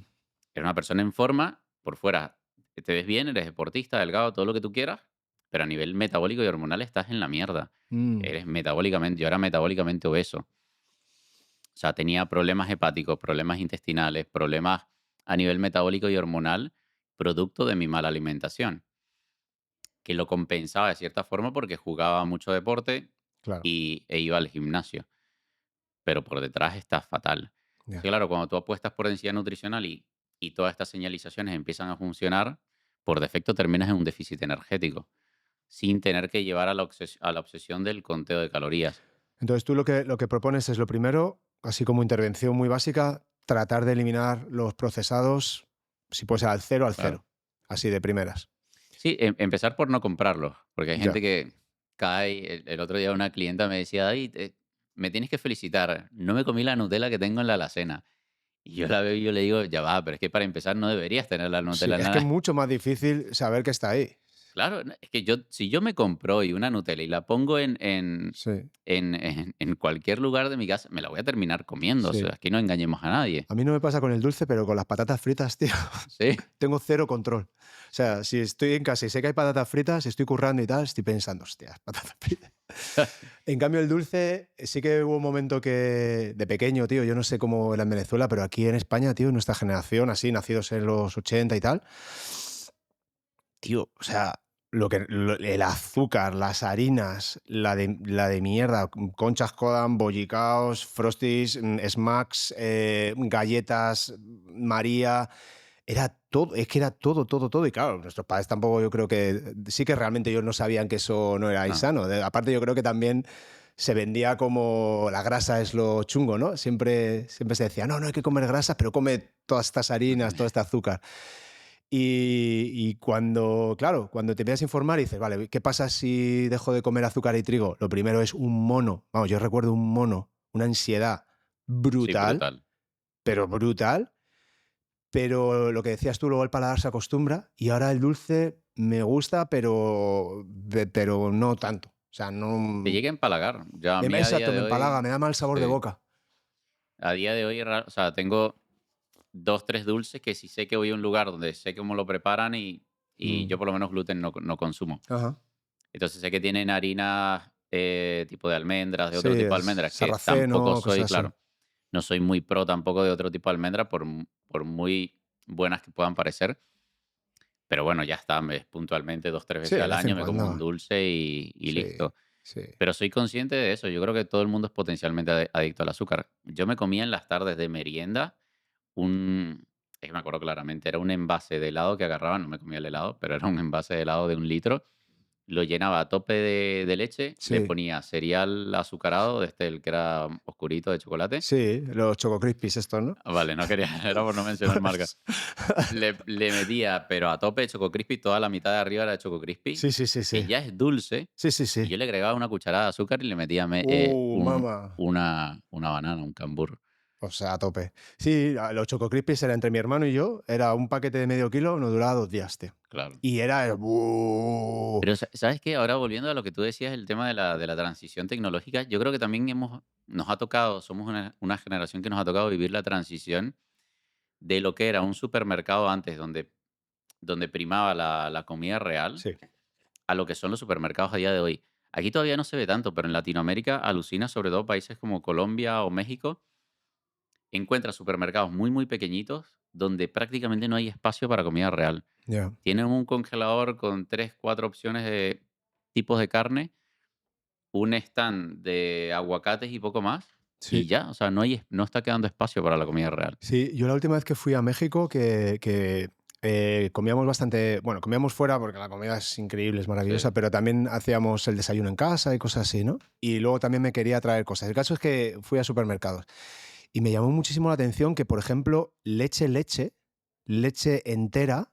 Era una persona en forma, por fuera te ves bien, eres deportista, delgado, todo lo que tú quieras, pero a nivel metabólico y hormonal estás en la mierda. mm. Eres metabólicamente, yo era metabólicamente obeso. O sea, tenía problemas hepáticos, problemas intestinales, problemas a nivel metabólico y hormonal, producto de mi mala alimentación, que lo compensaba de cierta forma porque jugaba mucho deporte Claro. e iba al gimnasio, pero por detrás está fatal. Ya. Entonces, claro, cuando tú apuestas por densidad nutricional y todas estas señalizaciones empiezan a funcionar, por defecto terminas en un déficit energético, sin tener que llevar a a la obsesión del conteo de calorías. Entonces tú lo que propones es lo primero, así como intervención muy básica, tratar de eliminar los procesados, si puede ser al Claro. cero, así de primeras. Sí, empezar por no comprarlos, porque hay Ya. gente que cae. El otro día una clienta me decía, David, me tienes que felicitar, no me comí la Nutella que tengo en la alacena. Y yo la veo y yo le digo, ya va, pero es que para empezar no deberías tener la Sí, Nutella en es la que es alacena. mucho más difícil saber que está ahí. Claro, no, es que yo, si yo me compro hoy una Nutella y la pongo Sí, en cualquier lugar de mi casa, me la voy a terminar comiendo. O sea, sí. aquí no engañemos a nadie. A mí no me pasa con el dulce, pero con las patatas fritas, tío, Sí, tengo cero control. O sea, si estoy en casa y sé que hay patatas fritas, estoy currando y tal, estoy pensando, hostias, patatas fritas. En cambio, el dulce, sí que hubo un momento que, de pequeño, tío, yo no sé cómo era en Venezuela, pero aquí en España, tío, nuestra generación, así, nacidos en los 80 y tal, tío, o sea, el azúcar, las harinas, la de mierda, conchas Kodan, bollicaos, frosties, smacks, galletas, María, era todo, es que era todo, todo, todo. Y claro, nuestros padres tampoco, yo creo que sí que realmente ellos no sabían que eso no era no. sano. Aparte, yo creo que también se vendía como la grasa es lo chungo, ¿no? Siempre se decía, no, no hay que comer grasa, pero come todas estas harinas, todo este azúcar. Y cuando, claro, cuando te empiezas a informar y dices, vale, ¿qué pasa si dejo de comer azúcar y trigo? Lo primero es un mono, vamos, yo recuerdo un mono, una ansiedad Sí, brutal, brutal. pero brutal. Pero lo que decías tú, luego el paladar se acostumbra y ahora el dulce me gusta, pero no tanto. O sea, Te no. llega a empalagar. Ya a mí Exacto, me empalaga, me da mal sabor de sí, boca. a día de hoy, o sea, tengo 2 3 dulces que si sé que voy a un lugar donde sé cómo lo preparan y yo Mm, por lo menos gluten no consumo. ajá. Entonces sé que tienen harinas, tipo de almendras, de Sí, otro tipo de es almendras, que tampoco sarraceno, soy, cosas así. claro, no soy muy pro tampoco de otro tipo de almendra, por muy buenas que puedan parecer. Pero bueno, ya está, puntualmente 2 3 Sí, veces de al vez en año me como un cuando. dulce y Sí, listo. sí. Pero soy consciente de eso, yo creo que todo el mundo es potencialmente adicto al azúcar. Yo me comía en las tardes de merienda un es que me acuerdo claramente, era un envase de helado que agarraba, no me comía el helado, pero era un envase de helado de 1 litro, lo llenaba a tope de leche, le Sí, ponía cereal azucarado, el que era oscurito de chocolate. sí, los Choco Crispies estos, ¿no? Vale, no quería, era por no mencionar marca. Pues, Le metía, pero a tope de Choco Crispy, toda la mitad de arriba era de Choco Crispy, sí, sí, sí, que sí. ya es dulce, Sí, sí, y sí. yo le agregaba una cucharada de azúcar y le metía Mamá. una banana, un cambur. O sea, a tope. Sí, los Choco Crispies era entre mi hermano y yo, era un paquete de medio kilo, nos duraba 2 días, tío. Claro. Y era el ¡buuu! Pero, ¿sabes qué? Ahora volviendo a lo que tú decías, el tema de la transición tecnológica, yo creo que también nos ha tocado, somos una generación que nos ha tocado vivir la transición de lo que era un supermercado antes, donde primaba la comida real, Sí, a lo que son los supermercados a día de hoy. Aquí todavía no se ve tanto, pero en Latinoamérica alucina, sobre todo países como Colombia o México, encuentras supermercados muy, muy pequeñitos donde prácticamente no hay espacio para comida real. ya. Tienen un congelador con 3 4 opciones de tipos de carne, un stand de aguacates y poco más, y Sí, ya, o sea, no está quedando espacio para la comida real. sí, yo la última vez que fui a México, comíamos bastante, bueno, comíamos fuera porque la comida es increíble, es maravillosa, Sí, pero también hacíamos el desayuno en casa y cosas así, ¿no? Y luego también me quería traer cosas. El caso es que fui a supermercados y me llamó muchísimo la atención que, por ejemplo, leche entera,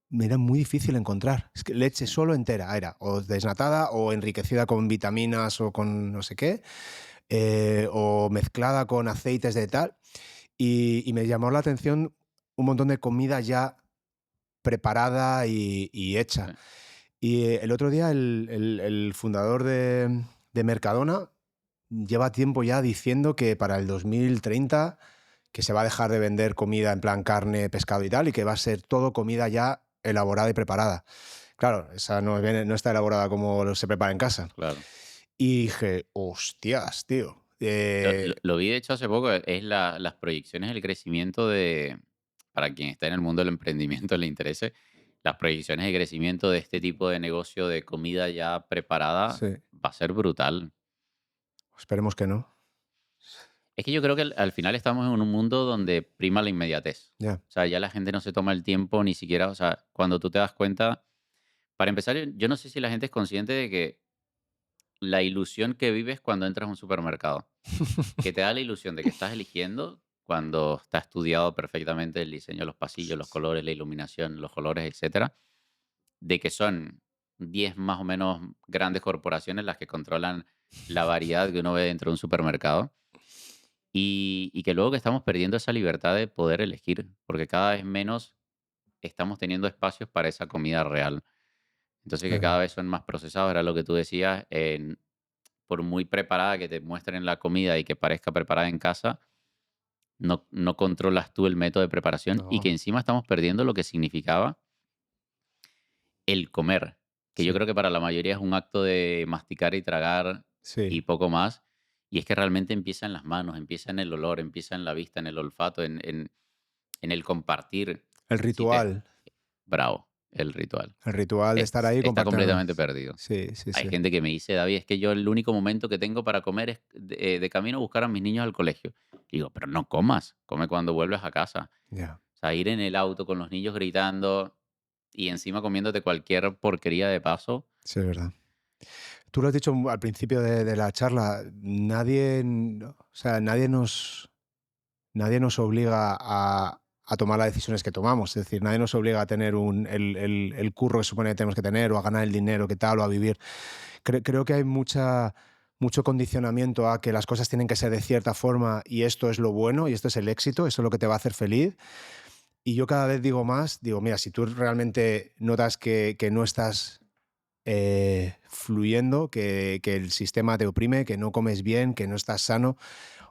me era muy difícil encontrar. Es que leche sí, solo entera era, o desnatada, o enriquecida con vitaminas o con no sé qué, o mezclada con aceites de tal. Y me llamó la atención un montón de comida ya preparada y sí. hecha. Y el otro día el fundador de Mercadona lleva tiempo ya diciendo que para el 2030 que se va a dejar de vender comida en plan carne, pescado y tal, y que va a ser todo comida ya elaborada y preparada. Claro, esa no está elaborada como se prepara en casa. Claro. Y dije, hostias, tío. Lo vi de hecho hace poco, es las proyecciones del crecimiento para quien está en el mundo del emprendimiento le interese, las proyecciones de crecimiento de este tipo de negocio de comida ya preparada Sí, va a ser brutal. esperemos que no. Es que yo creo que al final estamos en un mundo donde prima la inmediatez. Ya. O sea, ya la gente no se toma el tiempo ni siquiera, o sea, cuando tú te das cuenta, para empezar, yo no sé si la gente es consciente de que la ilusión que vives cuando entras a un supermercado, que te da la ilusión de que estás eligiendo cuando está estudiado perfectamente el diseño de los pasillos, los colores, la iluminación, los colores, etcétera, de que son 10 más o menos grandes corporaciones las que controlan la variedad que uno ve dentro de un supermercado. Y que luego que estamos perdiendo esa libertad de poder elegir, porque cada vez menos estamos teniendo espacios para esa comida real. Entonces, que cada Eh, vez son más procesados, era lo que tú decías, por muy preparada que te muestren la comida y que parezca preparada en casa, no controlas tú el método de preparación y que no, encima estamos perdiendo lo que significaba el comer, que yo sí, creo que para la mayoría es un acto de masticar y tragar y sí. poco más. Y es que realmente empieza en las manos, empieza en el olor, empieza en la vista, en el olfato, en el compartir. El Si te ritual, Bravo, el ritual. el ritual de estar ahí Está compartiendo. completamente perdido. Sí, sí, Hay sí. gente que me dice: "David, es que yo el único momento que tengo para comer es de camino a buscar a mis niños al colegio". Digo: "Pero no comas, come cuando vuelves a casa". Ya, O sea, ir en el auto con los niños gritando y encima comiéndote cualquier porquería de paso. sí, es verdad. Tú lo has dicho al principio de la charla, nadie, o sea, nadie nos obliga a tomar las decisiones que tomamos. Es decir, nadie nos obliga a tener el curro que supone que tenemos que tener, o a ganar el dinero que tal, o a vivir. Creo que hay mucho condicionamiento a que las cosas tienen que ser de cierta forma y esto es lo bueno y esto es el éxito, eso es lo que te va a hacer feliz. Y yo cada vez digo más, digo, mira, si tú realmente notas que no estás fluyendo, que el sistema te oprime, que no comes bien, que no estás sano,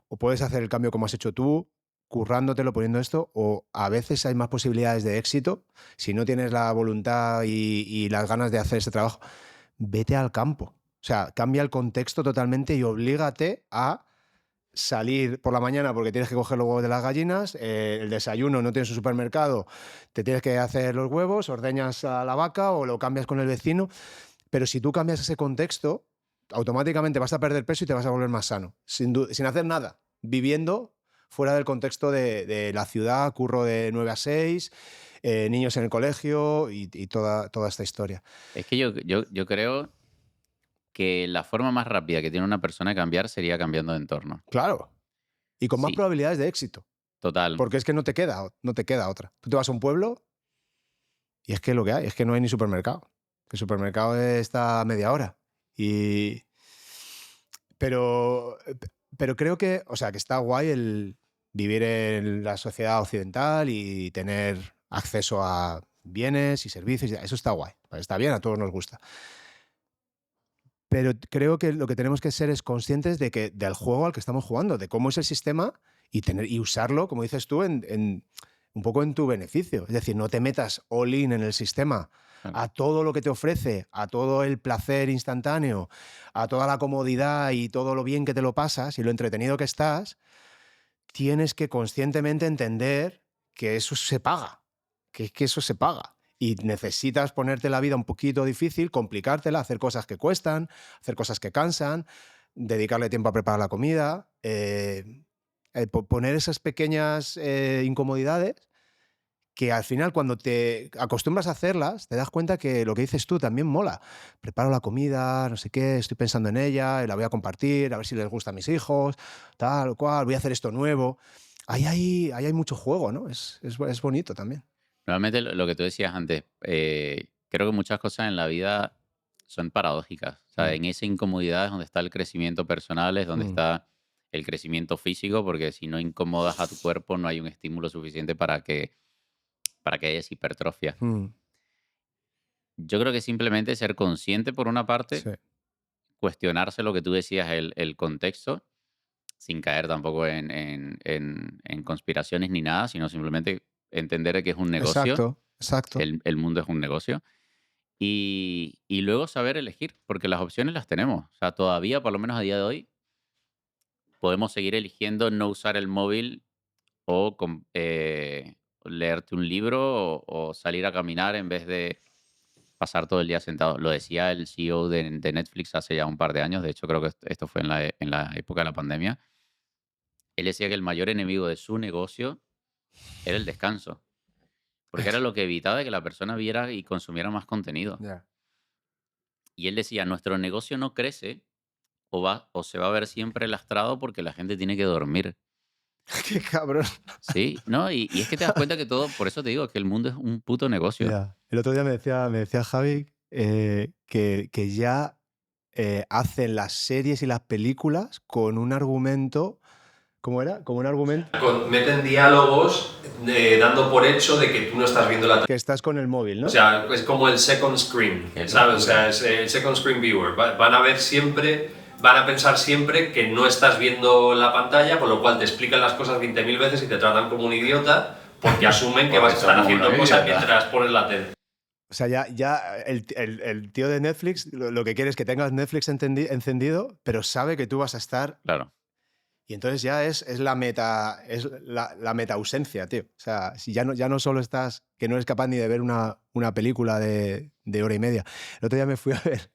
o puedes hacer el cambio como has hecho tú, currándotelo, poniendo esto, o a veces hay más posibilidades de éxito. Si no tienes la voluntad y las ganas de hacer ese trabajo, vete al campo. O sea, cambia el contexto totalmente y oblígate a salir por la mañana porque tienes que coger los huevos de las gallinas, el desayuno no tienes un supermercado, te tienes que hacer los huevos, ordeñas a la vaca o lo cambias con el vecino. Pero si tú cambias ese contexto, automáticamente vas a perder peso y te vas a volver más sano, sin hacer nada, viviendo fuera del contexto de la ciudad, curro de 9 a 6, niños en el colegio y toda esta historia. Es que yo creo que la forma más rápida que tiene una persona de cambiar sería cambiando de entorno. Claro, y con más Sí, probabilidades de éxito, total. porque es que no te queda otra. Tú te vas a un pueblo y es que lo que hay, es que no hay ni supermercado. Que el supermercado está a media hora. Y, pero creo que, o sea, que está guay el vivir en la sociedad occidental y tener acceso a bienes y servicios. Eso está guay. Está bien, a todos nos gusta. Pero creo que lo que tenemos que ser es conscientes del juego al que estamos jugando, de cómo es el sistema y usarlo, como dices tú, un poco en tu beneficio. Es decir, no te metas all in en el sistema Claro. a todo lo que te ofrece, a todo el placer instantáneo, a toda la comodidad y todo lo bien que te lo pasas y lo entretenido que estás. Tienes que conscientemente entender que eso se paga, que eso se paga. Y necesitas ponerte la vida un poquito difícil, complicártela, hacer cosas que cuestan, hacer cosas que cansan, dedicarle tiempo a preparar la comida, poner esas pequeñas incomodidades que al final cuando te acostumbras a hacerlas, te das cuenta que lo que dices tú también mola. Preparo la comida, no sé qué, estoy pensando en ella, y la voy a compartir, a ver si les gusta a mis hijos, tal o cual, voy a hacer esto nuevo. Ahí hay mucho juego, ¿no? Es bonito también. Realmente lo que tú decías antes, creo que muchas cosas en la vida son paradójicas. O sea, Mm, en esa incomodidad es donde está el crecimiento personal, es donde mm, está el crecimiento físico, porque si no incomodas a tu cuerpo, no hay un estímulo suficiente para que haya esa hipertrofia. mm, Yo creo que simplemente ser consciente por una parte, sí, cuestionarse lo que tú decías, el contexto, sin caer tampoco en conspiraciones ni nada, sino simplemente entender que es un negocio, exacto, exacto. el mundo es un negocio. Y luego saber elegir, porque las opciones las tenemos. O sea, todavía, por lo menos a día de hoy, podemos seguir eligiendo no usar el móvil o leerte un libro o salir a caminar en vez de pasar todo el día sentado. Lo decía el CEO de Netflix hace ya un par de años, de hecho creo que esto fue en la época de la pandemia. Él decía que el mayor enemigo de su negocio era el descanso, porque era lo que evitaba que la persona viera y consumiera más contenido. Ya. Y él decía, nuestro negocio no crece o se va a ver siempre lastrado porque la gente tiene que dormir. Qué cabrón. Sí, ¿no? Y es que te das cuenta que todo, por eso te digo que el mundo es un puto negocio. Ya. El otro día me decía Javi que ya hacen las series y las películas con un argumento. ¿Cómo era? Como un argumento Meten diálogos dando por hecho de que tú no estás viendo la. que estás con el móvil, ¿no? O sea, es como el second screen, ¿sabes? O sea, es el second screen viewer. Van a ver siempre, van a pensar siempre que no estás viendo la pantalla, con lo cual te explican las cosas 20.000 veces y te tratan como un idiota porque asumen que Porque vas a estar somos haciendo unos cosas idiotas. mientras pones la tele. O sea, ya el tío de Netflix lo que quiere es que tengas Netflix encendido, pero sabe que tú vas a estar. Claro, Y entonces ya es la meta ausencia, tío. O sea, si ya no solo estás, que no eres capaz ni de ver una película de hora y media. El otro día me fui a ver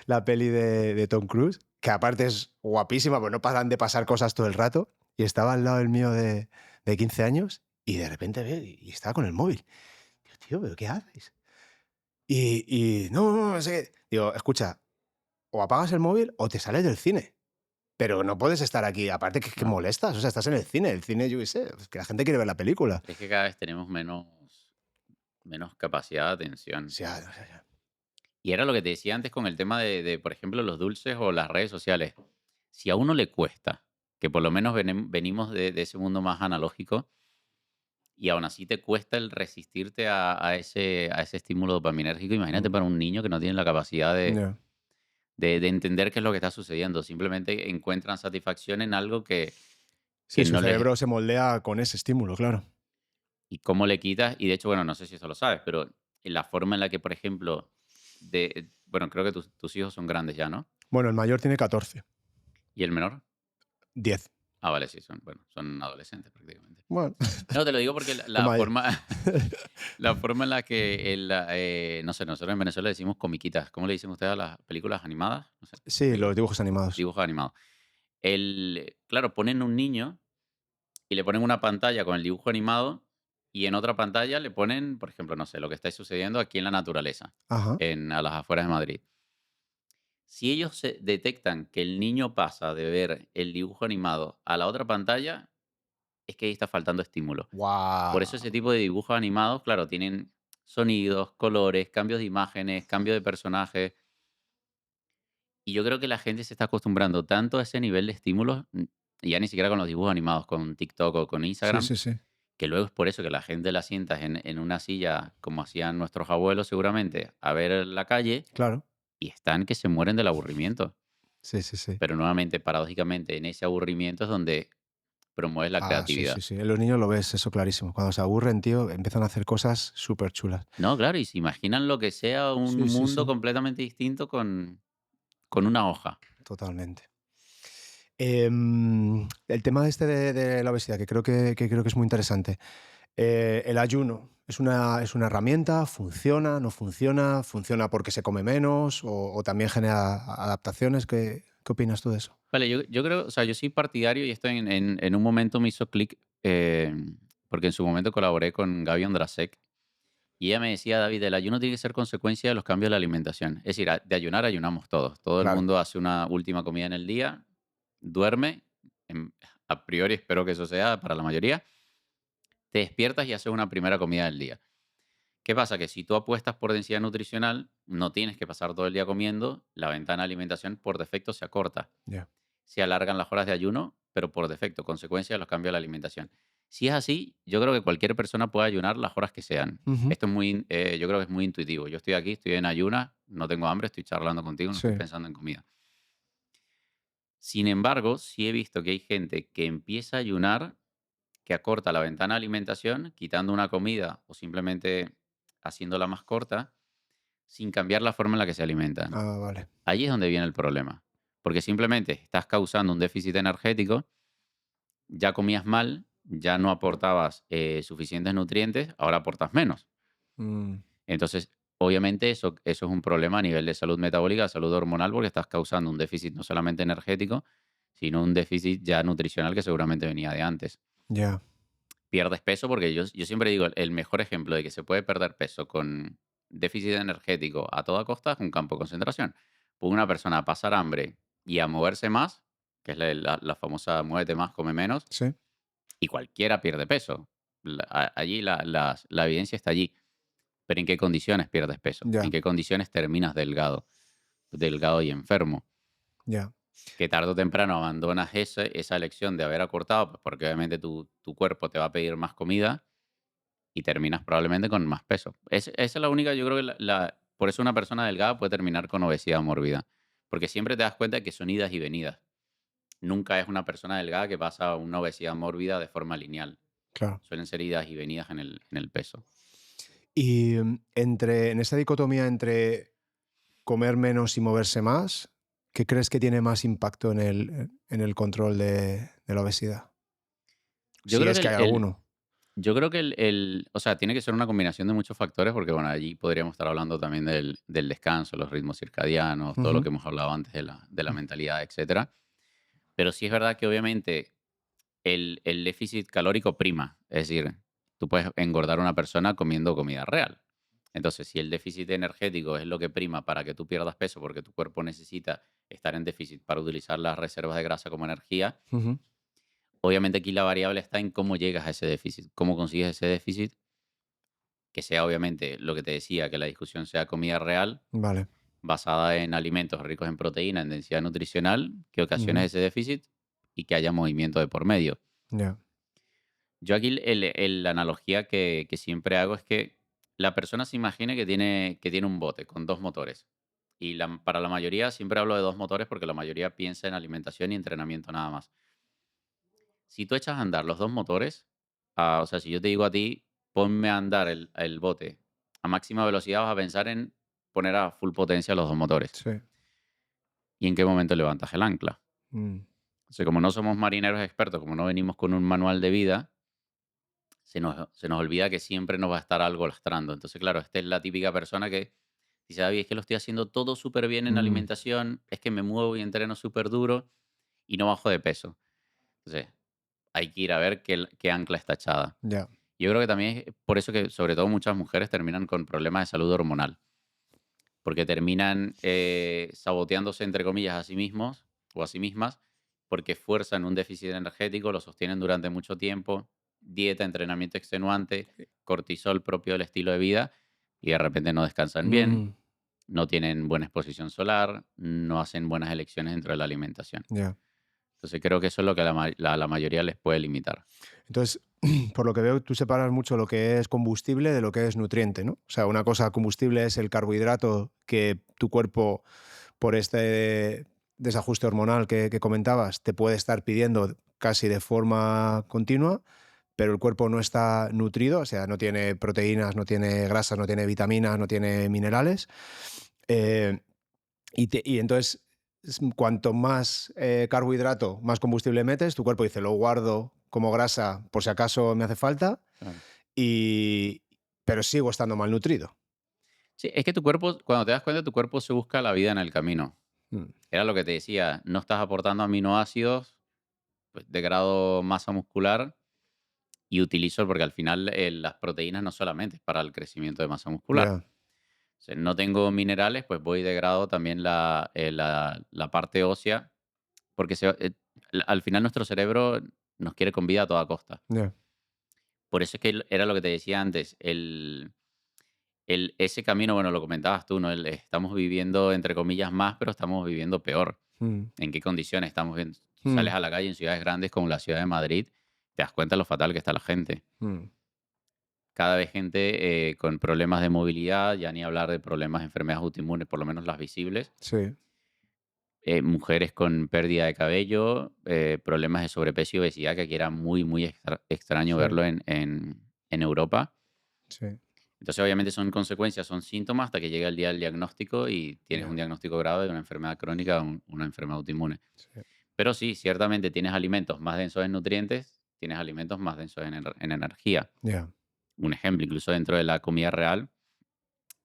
la peli de Tom Cruise, que aparte es guapísima, pues no paran de pasar cosas todo el rato. Y estaba al lado del mío de 15 años y de repente ve y estaba con el móvil. Digo, tío, ¿pero qué haces? Y no sé qué. Digo, escucha, o apagas el móvil o te sales del cine. pero no puedes estar aquí. Aparte que No. molestas, o sea, estás en el cine, yo qué sé, es que la gente quiere ver la película. Es que cada vez tenemos menos capacidad de O atención. sea, Y era lo que te decía antes con el tema de, por ejemplo, los dulces o las redes sociales. Si a uno le cuesta, que por lo menos venimos de ese mundo más analógico, y aún así te cuesta el resistirte a ese estímulo dopaminérgico, imagínate para un niño que no tiene la capacidad de, ya. de, de entender qué es lo que está sucediendo. Simplemente encuentran satisfacción en algo que Sí, su no les... cerebro se moldea con ese estímulo, claro. Y cómo le quitas, y de hecho, bueno, no sé si eso lo sabes, pero en la forma en la que, por ejemplo, bueno, creo que tus hijos son grandes ya, ¿no? Bueno, el mayor tiene 14, ¿Y el menor? 10. Ah, vale, sí, son adolescentes prácticamente. Bueno, No, te lo digo porque o la mayor. forma, la forma en la que, no sé, nosotros en Venezuela le decimos comiquitas. ¿Cómo le dicen ustedes a las películas animadas? No sé, Sí, los dibujos animados. dibujos animados. Claro, ponen un niño y le ponen una pantalla con el dibujo animado y en otra pantalla le ponen, por ejemplo, no sé, lo que está sucediendo aquí en la naturaleza, Ajá. a las afueras de Madrid. Si ellos detectan que el niño pasa de ver el dibujo animado a la otra pantalla, es que ahí está faltando estímulo. Por eso ese Wow. tipo de dibujos animados, claro, tienen sonidos, colores, cambios de imágenes, cambio de personajes. Y yo creo que la gente se está acostumbrando tanto a ese nivel de estímulos, ya ni siquiera con los dibujos animados, con TikTok o con Sí, Instagram, sí, sí. que luego es por eso que la gente la sientas en una silla, como hacían nuestros abuelos seguramente, a ver la calle Claro. y están que se mueren del aburrimiento. Sí, sí, sí. Pero nuevamente, paradójicamente, en ese aburrimiento es donde promueves la Ah, sí, sí, creatividad. sí. En los niños lo ves, eso clarísimo. Cuando se aburren, tío, empiezan a hacer cosas súper chulas. No, claro, y se imaginan lo que sea un Sí, sí, mundo sí. completamente distinto con una hoja. Totalmente. El tema este de la obesidad, que creo que es muy interesante. El ayuno, ¿es una herramienta? ¿Funciona? ¿No funciona? ¿Funciona porque se come menos? ¿O también genera adaptaciones? ¿Qué opinas tú de eso? Vale, yo creo, o sea, yo soy partidario y esto en un momento me hizo clic, porque en su momento colaboré con Gaby Ondrasek y ella me decía, David, el ayuno tiene que ser consecuencia de los cambios de la alimentación. Es decir, de ayunar ayunamos todos. Todo el Claro. mundo hace una última comida en el día, duerme, a priori espero que eso sea para la mayoría, te despiertas y haces una primera comida del día. ¿Qué pasa? Que si tú apuestas por densidad nutricional, no tienes que pasar todo el día comiendo, la ventana de alimentación por defecto se acorta. Ya. Se alargan las horas de ayuno, pero por defecto, consecuencia de los cambios de la alimentación. Si es así, yo creo que cualquier persona puede ayunar las horas que sean. Ujú. Esto es yo creo que es muy intuitivo. Yo estoy aquí, estoy en ayuna, no tengo hambre, estoy charlando contigo, no estoy Sí. pensando en comida. Sin embargo, sí he visto que hay gente que empieza a ayunar, que acorta la ventana de alimentación, quitando una comida o simplemente haciéndola más corta, sin cambiar la forma en la que se alimentan. Ah, vale. Ahí es donde viene el problema. Porque simplemente estás causando un déficit energético, ya comías mal, ya no aportabas suficientes nutrientes, ahora aportas menos. Mm, Entonces, obviamente eso es un problema a nivel de salud metabólica, salud hormonal, porque estás causando un déficit no solamente energético, sino un déficit ya nutricional que seguramente venía de antes. ya. Pierdes peso porque yo siempre digo, el mejor ejemplo de que se puede perder peso con déficit energético a toda costa es un campo de concentración. Puede una persona a pasar hambre y a moverse más, que es la famosa muévete más, come menos, Sí. y cualquiera pierde peso. Allí la evidencia está allí. Pero ¿en qué condiciones pierdes peso? ¿En Ya. qué condiciones terminas delgado y enfermo? Ya. Que tarde o temprano abandonas esa elección de haber acortado, pues porque obviamente tu cuerpo te va a pedir más comida y terminas probablemente con más peso. Esa es la única, yo creo que por eso una persona delgada puede terminar con obesidad mórbida, porque siempre te das cuenta que son idas y venidas. Nunca es una persona delgada que pasa a una obesidad mórbida de forma lineal. Claro. Suelen ser idas y venidas en el peso. Y en esa dicotomía entre comer menos y moverse más, ¿qué crees que tiene más impacto en el control de la obesidad? Yo Si creo es que que hay alguno. yo creo que o sea, tiene que ser una combinación de muchos factores, porque bueno, allí podríamos estar hablando también del descanso, los ritmos circadianos, todo lo Ujú. que hemos hablado antes de la mentalidad, etcétera. Pero sí es verdad que obviamente el déficit calórico prima. Es decir, tú puedes engordar a una persona comiendo comida real. Entonces, si el déficit energético es lo que prima para que tú pierdas peso porque tu cuerpo necesita estar en déficit para utilizar las reservas de grasa como energía. Ujú. Obviamente aquí la variable está en cómo llegas a ese déficit, cómo consigues ese déficit, que sea obviamente lo que te decía, que la discusión sea comida real, Vale. basada en alimentos ricos en proteína, en densidad nutricional, que ocasione Ujú. ese déficit y que haya movimiento de por medio. Ya. Yo aquí la analogía que siempre hago es que la persona se imagine que tiene un bote con dos motores. Y para la mayoría, siempre hablo de dos motores porque la mayoría piensa en alimentación y entrenamiento nada más. Si tú echas a andar los dos motores, o sea, si yo te digo a ti, ponme a andar el bote a máxima velocidad, vas a pensar en poner a full potencia los dos motores. Sí. ¿Y en qué momento levantas el ancla? Mm. O sea, como no somos marineros expertos, como no venimos con un manual de vida, se nos olvida que siempre nos va a estar algo lastrando. Entonces, claro, esta es la típica persona que dice, David, es que lo estoy haciendo todo súper bien en Mm. alimentación, es que me muevo y entreno súper duro y no bajo de peso. Entonces, hay que ir a ver qué ancla está echada. Ya. Yo creo que también es por eso que, sobre todo, muchas mujeres terminan con problemas de salud hormonal, porque terminan saboteándose, entre comillas, a sí mismos o a sí mismas, porque fuerzan un déficit energético, lo sostienen durante mucho tiempo, dieta, entrenamiento extenuante, cortisol propio del estilo de vida, y de repente no descansan bien, Mm. no tienen buena exposición solar, no hacen buenas elecciones dentro de la alimentación. Ya. Entonces creo que eso es lo que la mayoría les puede limitar. Entonces, por lo que veo, tú separas mucho lo que es combustible de lo que es nutriente, ¿no? O sea, una cosa combustible es el carbohidrato que tu cuerpo, por este desajuste hormonal que comentabas, te puede estar pidiendo casi de forma continua, pero el cuerpo no está nutrido, o sea, no tiene proteínas, no tiene grasas, no tiene vitaminas, no tiene minerales. Eh, y entonces, cuanto más carbohidrato, más combustible metes, tu cuerpo dice, lo guardo como grasa por si acaso me hace falta, Claro. y, pero sigo estando malnutrido. Sí, es que tu cuerpo, cuando te das cuenta, tu cuerpo se busca la vida en el camino. Mm. Era lo que te decía, no estás aportando aminoácidos, pues, degrado masa muscular y utilizo, porque al final las proteínas no solamente es para el crecimiento de masa muscular. Ya, O sea, no tengo minerales, pues voy degrado también la parte ósea, porque al final nuestro cerebro nos quiere con vida a toda costa. ya. Por eso es que era lo que te decía antes, ese camino, bueno, lo comentabas tú, ¿no? Estamos viviendo, entre comillas, más, pero estamos viviendo peor. Mm. ¿En qué condiciones estamos viendo? Tú sales Mm. a la calle en ciudades grandes como la ciudad de Madrid, te das cuenta lo fatal que está la gente. Mm. Cada vez gente con problemas de movilidad, ya ni hablar de problemas de enfermedades autoinmunes, por lo menos las visibles. Sí, Mujeres con pérdida de cabello, problemas de sobrepeso y obesidad, que aquí era muy, muy extraño sí, verlo en Europa. sí. Entonces, obviamente son consecuencias, son síntomas hasta que llega el día del diagnóstico y tienes un Ya, diagnóstico grave de una enfermedad crónica o una enfermedad autoinmune. sí. Pero sí, ciertamente tienes alimentos más densos en nutrientes, tienes alimentos más densos en energía. Ya, Un ejemplo, incluso dentro de la comida real,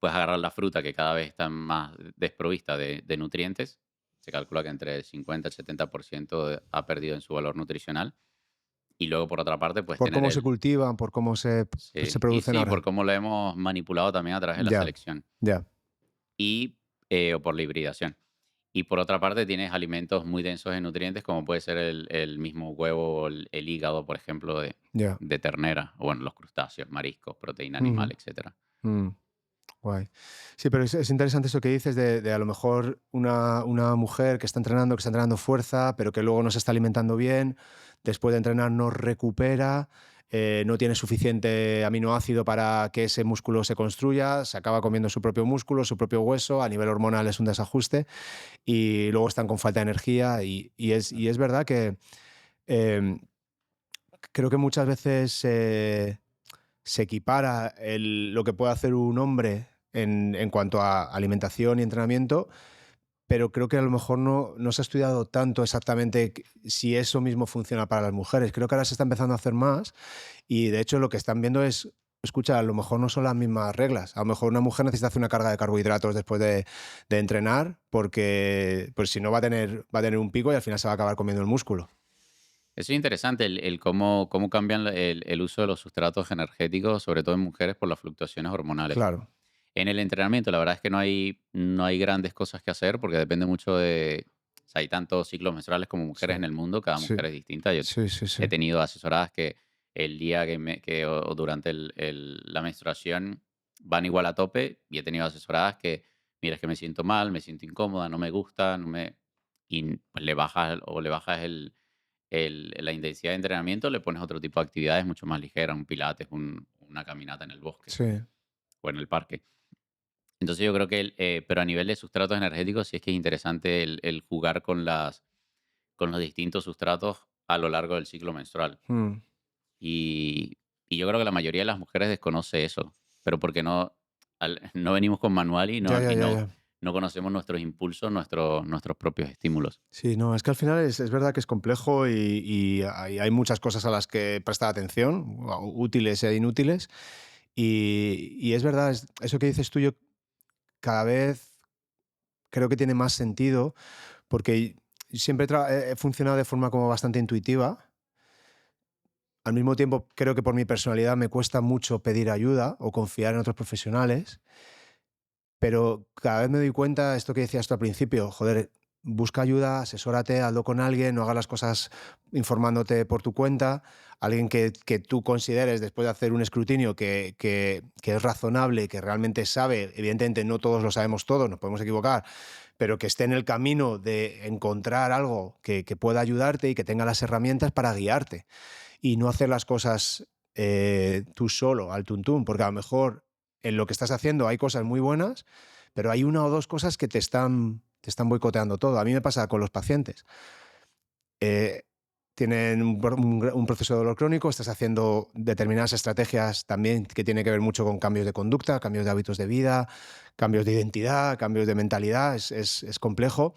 puedes agarrar la fruta que cada vez está más desprovista de nutrientes. Se calcula que entre el 50 y el 70% ha perdido en su valor nutricional. Y luego, por otra parte, puedes por tener cómo se cultivan, por cómo se Sí, y producen sí, por ahora. cómo lo hemos manipulado también a través de la Ya, selección. ya. Y, o por la hibridación. Y por otra parte, tienes alimentos muy densos en nutrientes, como puede ser el mismo huevo o el hígado, por ejemplo, de, Ya. de ternera, o bueno, los crustáceos, mariscos, proteína animal, Ujú. etcétera. Mm. Guay. Sí, pero es interesante eso que dices de a lo mejor una mujer que está entrenando fuerza, pero que luego no se está alimentando bien, después de entrenar no recupera, no tiene suficiente aminoácido para que ese músculo se construya, se acaba comiendo su propio músculo, su propio hueso, a nivel hormonal es un desajuste y luego están con falta de energía y es verdad que em, creo que muchas veces se equipara lo que puede hacer un hombre en cuanto a alimentación y entrenamiento, pero creo que a lo mejor no se ha estudiado tanto exactamente si eso mismo funciona para las mujeres. Creo que ahora se está empezando a hacer más y de hecho lo que están viendo es, escucha, a lo mejor no son las mismas reglas. A lo mejor una mujer necesita hacer una carga de carbohidratos después de entrenar porque pues si no va a tener un pico y al final se va a acabar comiendo el músculo. Eso es interesante, el cómo cambian el uso de los sustratos energéticos, sobre todo en mujeres, por las fluctuaciones hormonales. Claro. En el entrenamiento, la verdad es que no hay grandes cosas que hacer porque depende mucho de O sea, hay tantos ciclos menstruales como mujeres Sí. en el mundo, cada Sí. mujer es distinta. Yo Sí, sí, sí. he tenido asesoradas que el día o durante la menstruación van igual a tope, y he tenido asesoradas que, mira, es que me siento mal, me siento incómoda, no me gusta, y pues le bajas la intensidad de entrenamiento, le pones otro tipo de actividades mucho más ligeras, un pilates, una caminata en el bosque Sí. o en el parque. Entonces yo creo que, pero a nivel de sustratos energéticos sí es que es interesante el jugar con los distintos sustratos a lo largo del ciclo menstrual. Mm. Y, y yo creo que la mayoría de las mujeres desconoce eso, pero porque no venimos con manual y Ya, no, ya, y ya, no, ya. no conocemos nuestros impulsos, nuestros propios estímulos. Sí, no, es que al final es verdad que es complejo y hay muchas cosas a las que prestar atención, útiles e inútiles. Y es verdad, eso que dices tú, yo cada vez creo que tiene más sentido porque siempre he funcionado de forma como bastante intuitiva. Al mismo tiempo, creo que por mi personalidad me cuesta mucho pedir ayuda o confiar en otros profesionales, pero cada vez me doy cuenta, esto que decías tú al principio, joder, busca ayuda, asesórate, hazlo con alguien, no hagas las cosas informándote por tu cuenta, alguien que tú consideres, después de hacer un escrutinio, que es razonable, que realmente sabe. Evidentemente no todos lo sabemos todos, nos podemos equivocar, pero que esté en el camino de encontrar algo que pueda ayudarte y que tenga las herramientas para guiarte y no hacer las cosas tú solo, al tuntún, porque a lo mejor en lo que estás haciendo hay cosas muy buenas, pero hay una o dos cosas que te están boicoteando todo. A mí me pasa con los pacientes. Eh, Tienen un proceso de dolor crónico, estás haciendo determinadas estrategias también que tienen que ver mucho con cambios de conducta, cambios de hábitos de vida, cambios de identidad, cambios de mentalidad, es complejo.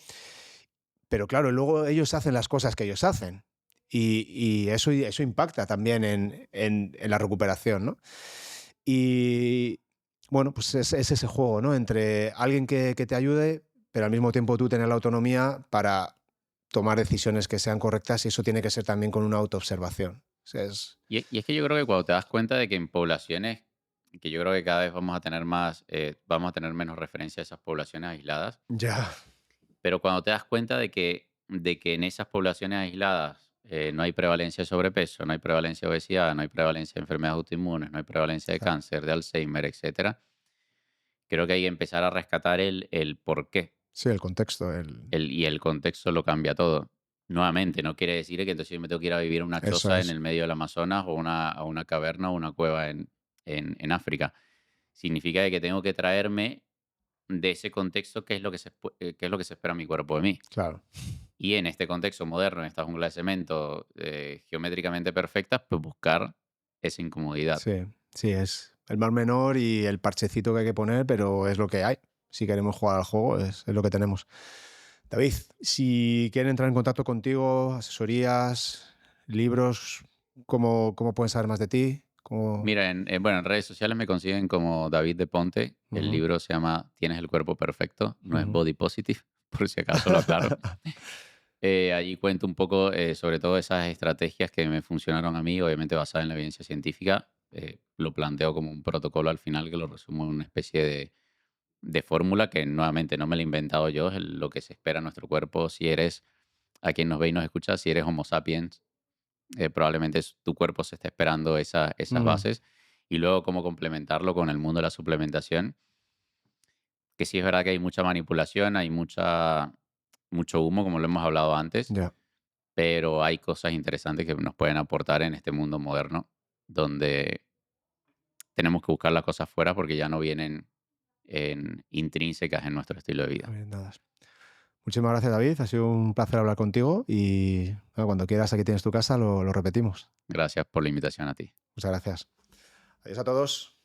Pero claro, luego ellos hacen las cosas que ellos hacen y eso impacta también en la recuperación, ¿no? Y bueno, pues es ese juego, ¿no? Entre alguien que te ayude, pero al mismo tiempo tú tener la autonomía para tomar decisiones que sean correctas, y eso tiene que ser también con una autoobservación. O sea, Y es que yo creo que cuando te das cuenta de que en poblaciones, que yo creo que cada vez vamos a tener menos referencia a esas poblaciones aisladas, ya, pero cuando te das cuenta de que en esas poblaciones aisladas no hay prevalencia de sobrepeso, no hay prevalencia de obesidad, no hay prevalencia de enfermedades autoinmunes, no hay prevalencia de claro. cáncer, de Alzheimer, etcétera, creo que hay que empezar a rescatar el por qué. Sí, el contexto, Y el contexto lo cambia todo. Nuevamente, no quiere decir que entonces yo me tengo que ir a vivir a una eso choza en es. el medio del Amazonas o a una caverna o una cueva en África. Significa de que tengo que traerme de ese contexto qué es lo que qué es lo que se espera a mi cuerpo de mí. Claro. Y en este contexto moderno, en esta jungla de cemento geométricamente perfectas, pues buscar esa incomodidad. Sí, sí, es el mal menor y el parchecito que hay que poner, pero es lo que hay. Si queremos jugar al juego, es lo que tenemos. David, si quieren entrar en contacto contigo, asesorías, libros, ¿cómo pueden saber más de ti? Mira, bueno, en redes sociales me consiguen como David de Ponte. El Ujú, libro se llama Tienes el cuerpo perfecto, no es ujú. Body Positive, por si acaso lo aclaro. Allí cuento un poco sobre todo esas estrategias que me funcionaron a mí, obviamente basada en la evidencia científica. Lo planteo como un protocolo al final que lo resumo en una especie de fórmula que nuevamente no me la he inventado yo, es lo que se espera en nuestro cuerpo. Si eres, a quien nos ve y nos escucha, si eres Homo sapiens, probablemente tu cuerpo se esté esperando esas Mm, bases. Y luego cómo complementarlo con el mundo de la suplementación, que sí es verdad que hay mucha manipulación, hay mucho humo, como lo hemos hablado antes, ya, pero hay cosas interesantes que nos pueden aportar en este mundo moderno, donde tenemos que buscar las cosas fuera porque ya no vienen intrínsecas en nuestro estilo de vida. nada. Muchísimas gracias, David. Ha sido un placer hablar contigo y bueno, cuando quieras, aquí tienes tu casa, lo repetimos. Gracias por la invitación a ti. Muchas gracias. Adiós a todos.